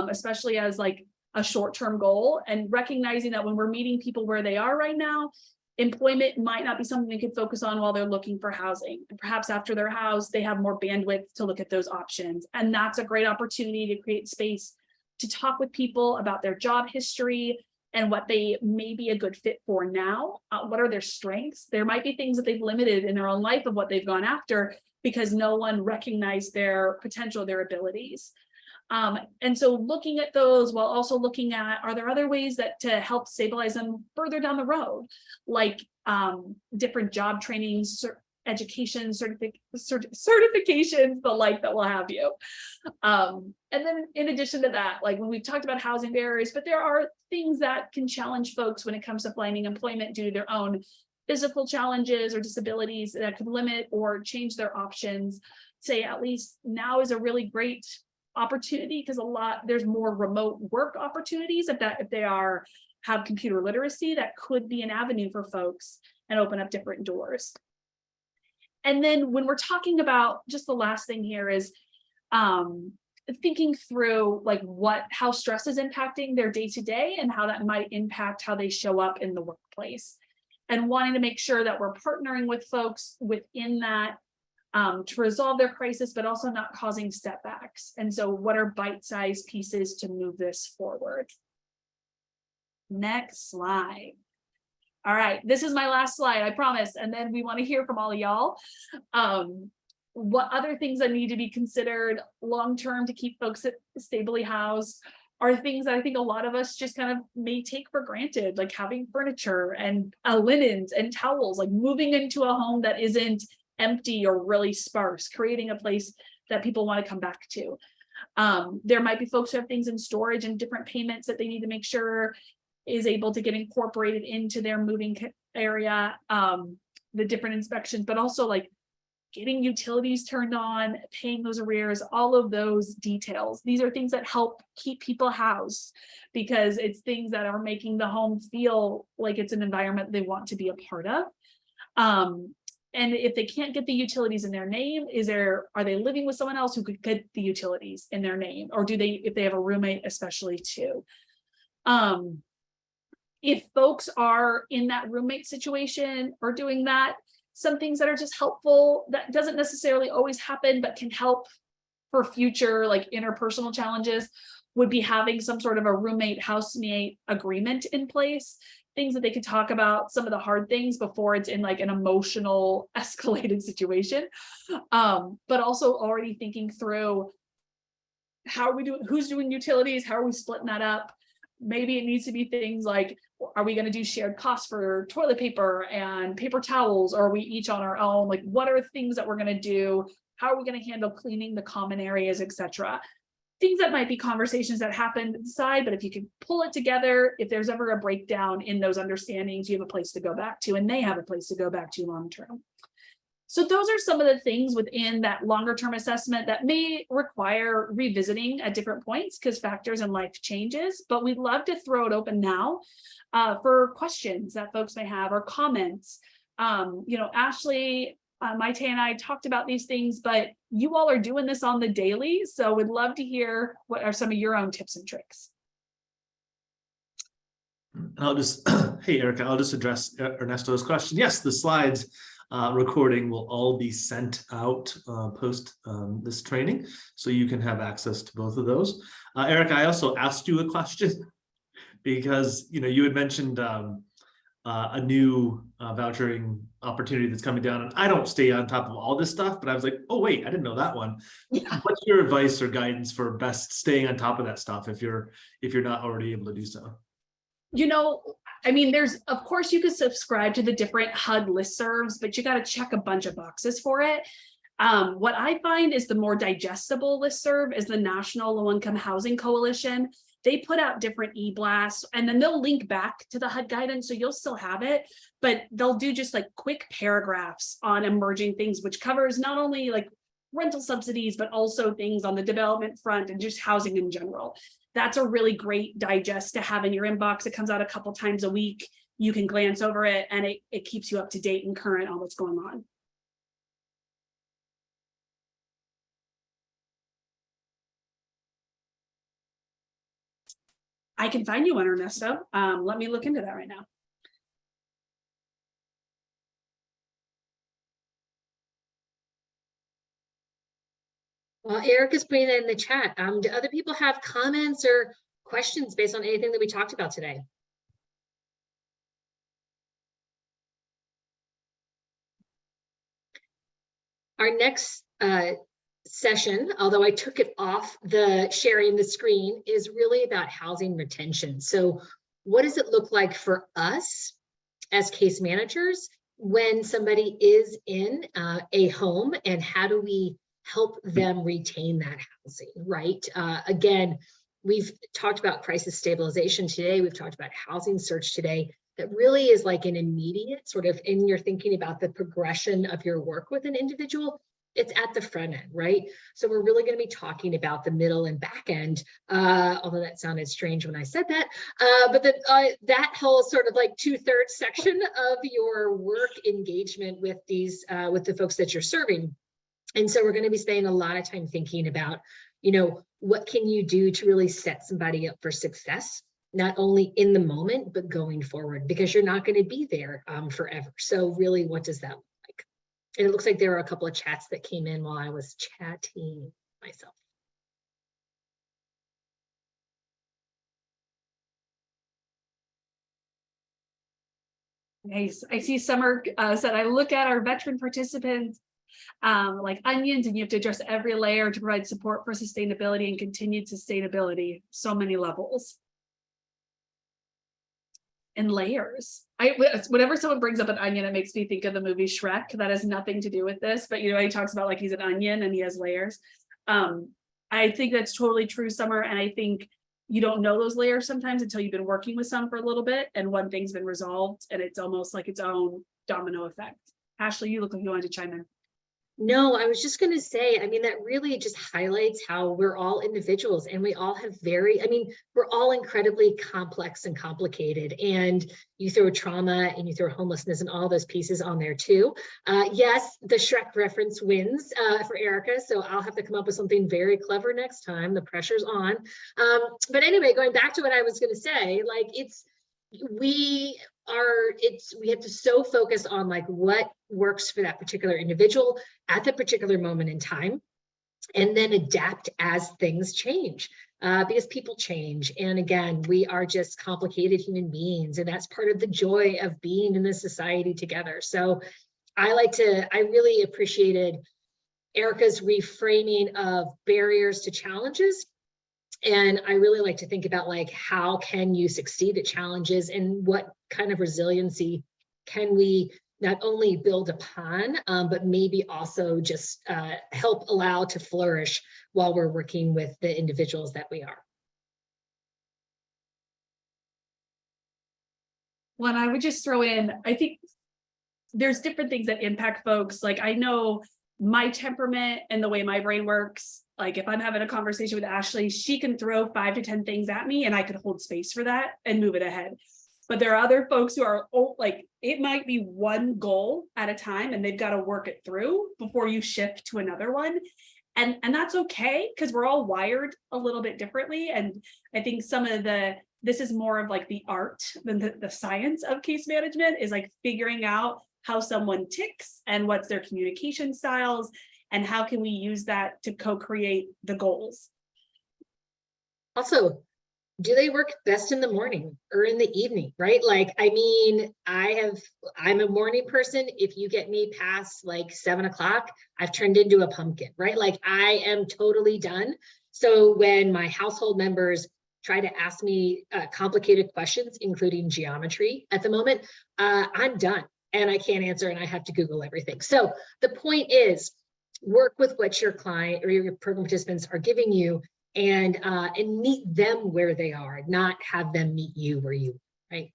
especially as like a short-term goal, and recognizing that when we're meeting people where they are right now, employment might not be something they could focus on while they're looking for housing. And perhaps after they're housed, they have more bandwidth to look at those options. And that's a great opportunity to create space to talk with people about their job history and what they may be a good fit for now. What are their strengths? There might be things that they've limited in their own life of what they've gone after because no one recognized their potential, their abilities. And so looking at those while also looking at, are there other ways that to help stabilize them further down the road, like different job trainings, education, certifications, the like that will have you. And then in addition to that, like when we've talked about housing barriers, but there are things that can challenge folks when it comes to finding employment due to their own physical challenges or disabilities that could limit or change their options. Say at least now is a really great opportunity because there's more remote work opportunities if they have computer literacy. That could be an avenue for folks and open up different doors. And then when we're talking about, just the last thing here is thinking through like how stress is impacting their day-to-day and how that might impact how they show up in the workplace, and wanting to make sure that we're partnering with folks within that to resolve their crisis, but also not causing setbacks. And so what are bite-sized pieces to move this forward? Next slide. All right, this is my last slide, I promise. And then we want to hear from all of y'all. What other things that need to be considered long-term to keep folks stably housed are things that I think a lot of us just kind of may take for granted, like having furniture and linens and towels, like moving into a home that isn't empty or really sparse, creating a place that people want to come back to. There might be folks who have things in storage and different payments that they need to make sure is able to get incorporated into their moving area, the different inspections, but also like getting utilities turned on, paying those arrears, all of those details. These are things that help keep people housed because it's things that are making the home feel like it's an environment they want to be a part of. And if they can't get the utilities in their name, are they living with someone else who could get the utilities in their name? Or if they have a roommate, especially too. If folks are in that roommate situation or doing that, some things that are just helpful, that doesn't necessarily always happen, but can help for future like interpersonal challenges, would be having some sort of a roommate housemate agreement in place. Things that they could talk about, some of the hard things before it's in like an emotional escalated situation. But also already thinking through how are we doing, who's doing utilities, how are we splitting that up? Maybe it needs to be things like, are we going to do shared costs for toilet paper and paper towels? Or are we each on our own? Like, what are things that we're going to do? How are we going to handle cleaning the common areas, etc.? Things that might be conversations that happen inside, but if you can pull it together, if there's ever a breakdown in those understandings, you have a place to go back to, and they have a place to go back to long term. So those are some of the things within that longer term assessment that may require revisiting at different points because factors in life changes, but we'd love to throw it open now for questions that folks may have or comments. Ashley, Maite and I talked about these things, but you all are doing this on the daily. So we'd love to hear what are some of your own tips and tricks. I'll just, hey, Erica, I'll just address Ernesto's question. Yes, the slides recording will all be sent out post this training, so you can have access to both of those. Eric, I also asked you a question because you had mentioned a new vouchering opportunity that's coming down, and I don't stay on top of all this stuff, but I was like, oh wait, I didn't know that one. Yeah. What's your advice or guidance for best staying on top of that stuff if you're not already able to do so? I mean, of course you could subscribe to the different HUD listservs, but you got to check a bunch of boxes for it. What I find is the more digestible listserv is the National Low Income Housing Coalition. They put out different e-blasts, and then they'll link back to the HUD guidance, so you'll still have it, but they'll do just like quick paragraphs on emerging things, which covers not only like rental subsidies, but also things on the development front and just housing in general. That's a really great digest to have in your inbox. It comes out a couple times a week. You can glance over it, and it keeps you up to date and current on what's going on. I can find you one, Ernesto. Let me look into that right now. Well, Eric is putting that in the chat. Do other people have comments or questions based on anything that we talked about today? Our next session, although I took it off the sharing the screen, is really about housing retention. So what does it look like for us as case managers when somebody is in a home, and how do we help them retain that housing, right? Again, we've talked about crisis stabilization today. We've talked about housing search today. That really is like an immediate sort of, in your thinking about the progression of your work with an individual, it's at the front end, right? So we're really going to be talking about the middle and back end, although that sounded strange when I said that, but that whole sort of like 2/3 section of your work engagement with these, with the folks that you're serving. And so we're going to be spending a lot of time thinking about, what can you do to really set somebody up for success, not only in the moment, but going forward, because you're not going to be there forever. So really, what does that look like? And it looks like there were a couple of chats that came in while I was chatting myself. Nice. I see Summer said, I look at our veteran participants like onions, and you have to address every layer to provide support for sustainability and continued sustainability. So many levels and layers. Whenever someone brings up an onion, it makes me think of the movie Shrek. That has nothing to do with this, but he talks about like he's an onion and he has layers. I think that's totally true, Summer, and I think you don't know those layers sometimes until you've been working with some for a little bit, and one thing's been resolved, and it's almost like its own domino effect. Ashley, you look like you wanted to chime in. No, I was just going to say, I mean, that really just highlights how we're all individuals, and we all have we're all incredibly complex and complicated, and you throw trauma and you throw homelessness and all those pieces on there too. Yes, the Shrek reference wins for Erica, so I'll have to come up with something very clever next time. The pressure's on. But anyway, going back to what I was going to say, like we have to so focus on like what works for that particular individual at the particular moment in time, and then adapt as things change, because people change. And again, we are just complicated human beings, and that's part of the joy of being in this society together. So I really appreciated Erica's reframing of barriers to challenges. And I really like to think about like, how can you succeed at challenges, and what kind of resiliency can we not only build upon, but maybe also just help allow to flourish while we're working with the individuals that we are. Well, I would just throw in, I think there's different things that impact folks. Like I know my temperament and the way my brain works, like if I'm having a conversation with Ashley, she can throw 5 to 10 things at me and I could hold space for that and move it ahead. But there are other folks who are like, it might be one goal at a time and they've got to work it through before you shift to another one. And that's okay, because we're all wired a little bit differently. And I think this is more of like the art than the science of case management, is like figuring out how someone ticks and what's their communication styles, and how can we use that to co-create the goals. Also, do they work best in the morning or in the evening, right? Like, I mean, I'm a morning person. If you get me past like 7 o'clock, I've turned into a pumpkin, right? Like, I am totally done. So when my household members try to ask me complicated questions, including geometry at the moment, I'm done and I can't answer and I have to Google everything. So the point is, work with what your client or your program participants are giving you, and meet them where they are, not have them meet you where you are, right?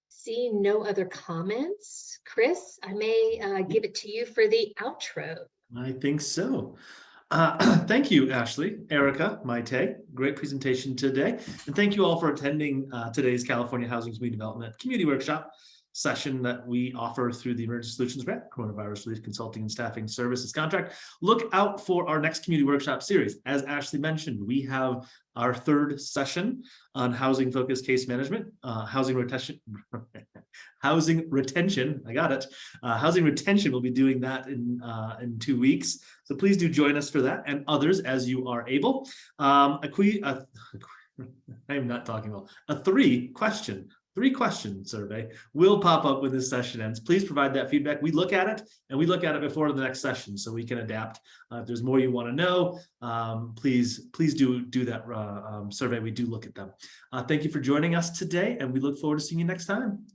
Seeing no other comments, Chris, I may give it to you for the outro. I think so. Thank you, Ashley, Erica, Maite. Great presentation today. And thank you all for attending today's California Housing Community Development Community Workshop session that we offer through the Emergency Solutions Grant, Coronavirus Relief Consulting and Staffing Services Contract. Look out for our next community workshop series. As Ashley mentioned, we have our third session on housing focused case management, housing retention. I got it. Housing retention, we'll be doing that in 2 weeks. So please do join us for that and others as you are able. I am not talking well. A three question survey will pop up when this session ends. Please provide that feedback. We look at it, and we look at it before the next session so we can adapt. If there's more you want to know, please do that survey. We do look at them. Thank you for joining us today, and we look forward to seeing you next time.